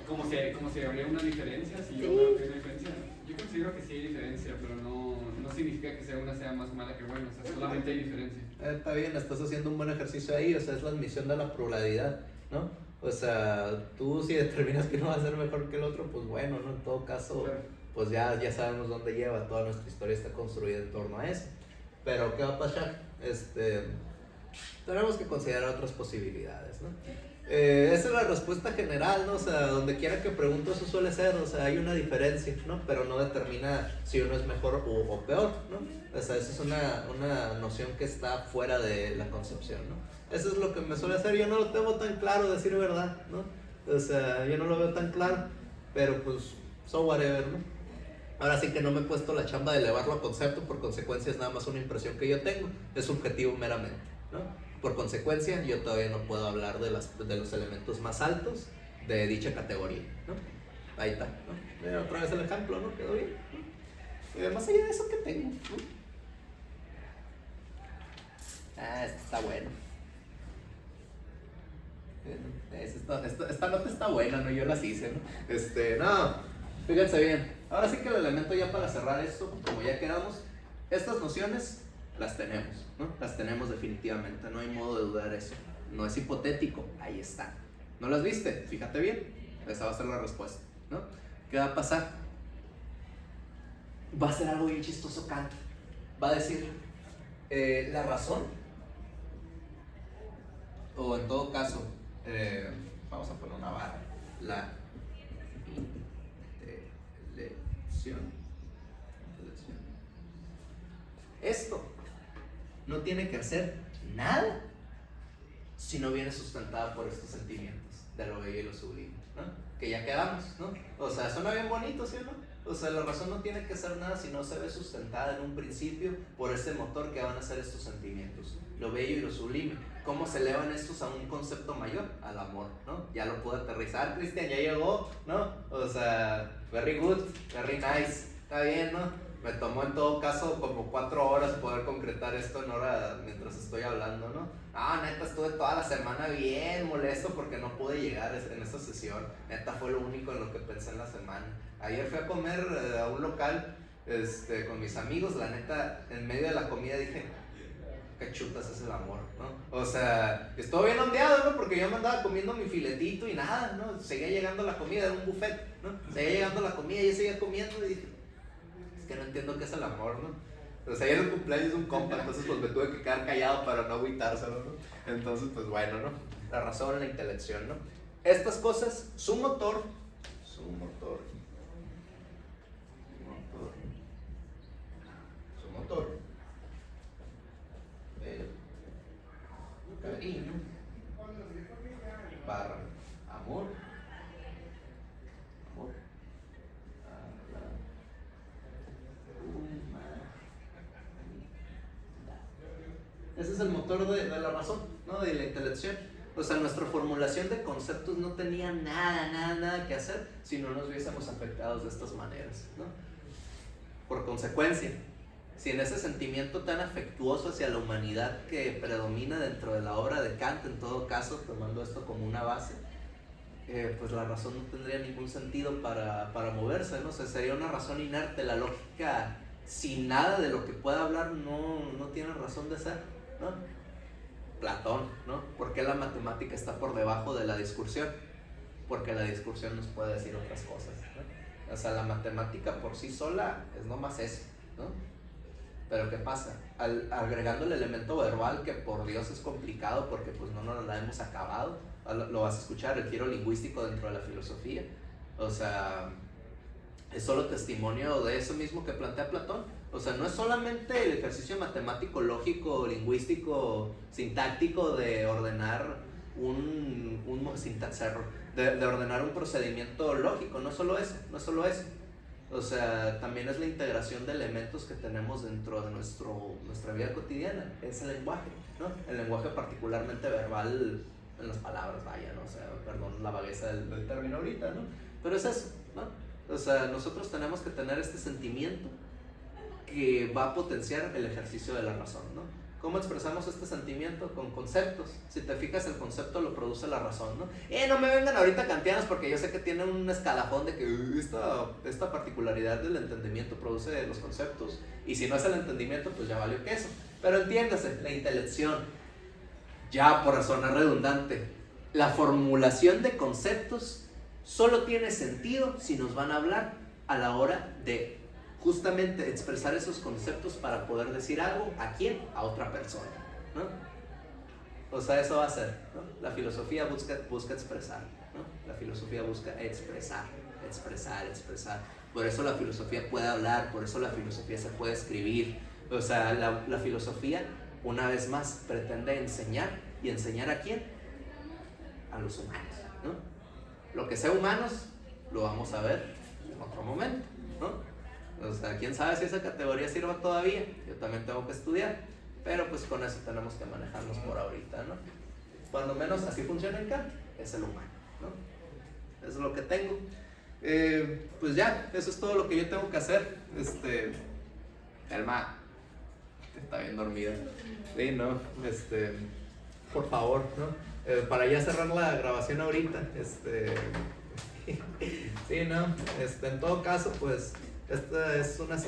Como si habría una diferencia, si yo veo que hay una diferencia. Yo considero que sí hay diferencia, pero no significa que una sea más mala que buena, o sea, solamente hay diferencia. Está bien, estás haciendo un buen ejercicio ahí, o sea, es la admisión de la pluralidad, ¿no? O sea, tú si determinas que no va a ser mejor que el otro, pues bueno, ¿no? En todo caso, Claro. pues ya sabemos dónde lleva, toda nuestra historia está construida en torno a eso. Pero, ¿qué va a pasar? Tenemos que considerar otras posibilidades, ¿no? Esa es la respuesta general, ¿no? O sea, donde quiera que pregunto eso suele ser, o sea, hay una diferencia, ¿no? Pero no determina si uno es mejor o peor, ¿no? O sea, esa es una noción que está fuera de la concepción, ¿no? Eso es lo que me suele hacer, yo no lo tengo tan claro, decir verdad, ¿no? O sea, yo no lo veo tan claro, pero pues, so whatever, ¿no? Ahora sí que no me he puesto la chamba de elevarlo a concepto, por consecuencia es nada más una impresión que yo tengo, es subjetivo meramente, ¿no? Por consecuencia, yo todavía no puedo hablar de los elementos más altos de dicha categoría, ¿no? Ahí está, ¿no? Otra vez el ejemplo, ¿no? Quedó bien, ¿no? Más allá de eso, ¿qué tengo? ¿No? Este está bueno. Esta nota está buena, ¿no? Yo las hice, ¿no? No, fíjense bien. Ahora sí que el elemento ya para cerrar esto, como ya quedamos, estas nociones las tenemos, ¿no? Las tenemos definitivamente, no hay modo de dudar eso. No es hipotético, ahí está. ¿No las viste? Fíjate bien, esa va a ser la respuesta, ¿no? ¿Qué va a pasar? Va a ser algo bien chistoso Kant. Va a decir, la razón, o en todo caso, vamos a poner una barra, la intelección. Esto no tiene que hacer nada si no viene sustentada por estos sentimientos de lo bello y lo sublime, ¿no? Que ya quedamos, ¿no? O sea, suena bien bonito, ¿sí o no? O sea, la razón no tiene que hacer nada si no se ve sustentada en un principio por este motor que van a ser estos sentimientos, lo bello y lo sublime. ¿Cómo se elevan estos a un concepto mayor? Al amor, ¿no? Ya lo pude aterrizar, Cristian, ya llegó, ¿no? O sea, very good, very nice, está bien, ¿no? Me tomó en todo caso como 4 horas poder concretar esto en hora mientras estoy hablando, ¿no? Ah, neta, estuve toda la semana bien molesto porque no pude llegar en esa sesión. Neta, fue lo único en lo que pensé en la semana. Ayer fui a comer a un local con mis amigos. La neta, en medio de la comida dije, qué chutas es el amor, ¿no? O sea, estuve bien ondeado, ¿no? Porque yo me andaba comiendo mi filetito y nada, ¿no? Seguía llegando la comida, era un buffet, ¿no? Seguía llegando la comida y yo seguía comiendo y dije, que no entiendo qué es el amor, ¿no? O sea, ayer el cumpleaños de un compa, entonces pues me tuve que quedar callado para no agüitárselo, ¿no? Entonces, pues bueno, ¿no? La razón, la intelección, ¿no? Estas cosas, su motor, cariño, barra, amor, ese es el motor de la razón, ¿no? De la intelección. O sea, nuestra formulación de conceptos no tenía nada que hacer si no nos hubiésemos afectados de estas maneras, ¿no? Por consecuencia, si en ese sentimiento tan afectuoso hacia la humanidad que predomina dentro de la obra de Kant, en todo caso, tomando esto como una base, pues la razón no tendría ningún sentido para moverse, ¿no? O sea, sería una razón inerte. La lógica, sin nada de lo que pueda hablar, no tiene razón de ser, ¿no? Platón, ¿no? ¿Por qué la matemática está por debajo de la discursión? Porque la discursión nos puede decir otras cosas, ¿no? O sea, la matemática por sí sola es nomás eso, ¿no? Pero ¿qué pasa? Agregando el elemento verbal, que por Dios es complicado porque pues no nos la hemos acabado, lo vas a escuchar, el giro lingüístico dentro de la filosofía. O sea, es solo testimonio de eso mismo que plantea Platón. O sea, no es solamente el ejercicio matemático, lógico, lingüístico, sintáctico de ordenar de ordenar un procedimiento lógico, no es solo eso. O sea, también es la integración de elementos que tenemos dentro de nuestra vida cotidiana, es el lenguaje, ¿no? El lenguaje particularmente verbal en las palabras, vaya, ¿no? O sea, perdón la vagueza del término ahorita, ¿no? Pero es eso, ¿no? O sea, nosotros tenemos que tener este sentimiento que va a potenciar el ejercicio de la razón, ¿no? ¿Cómo expresamos este sentimiento? Con conceptos. Si te fijas, el concepto lo produce la razón, ¿no? No me vengan ahorita kantianos porque yo sé que tienen un escalafón de que esta particularidad del entendimiento produce los conceptos. Y si no es el entendimiento, pues ya valió queso. Pero entiéndase, la intelección, ya por sonar redundante, la formulación de conceptos solo tiene sentido si nos van a hablar a la hora de justamente expresar esos conceptos para poder decir algo. ¿A quién? A otra persona, ¿no? O sea, eso va a ser, ¿no? La filosofía busca expresar, ¿no? La filosofía busca expresar. Por eso la filosofía puede hablar, por eso la filosofía se puede escribir. O sea, la filosofía, una vez más, pretende enseñar. ¿Y enseñar a quién? A los humanos, ¿no? Lo que sea humanos, lo vamos a ver en otro momento, ¿no? O sea, quién sabe si esa categoría sirva todavía. Yo también tengo que estudiar, pero pues con eso tenemos que manejarnos por ahorita, ¿no? Cuando menos así funciona en Kant, es el humano, ¿no? Eso es lo que tengo. Pues ya, eso es todo lo que yo tengo que hacer. Elma está bien dormida. Sí, no, por favor, ¿no? Para ya cerrar la grabación ahorita, sí, no, en todo caso, pues esta es una sesión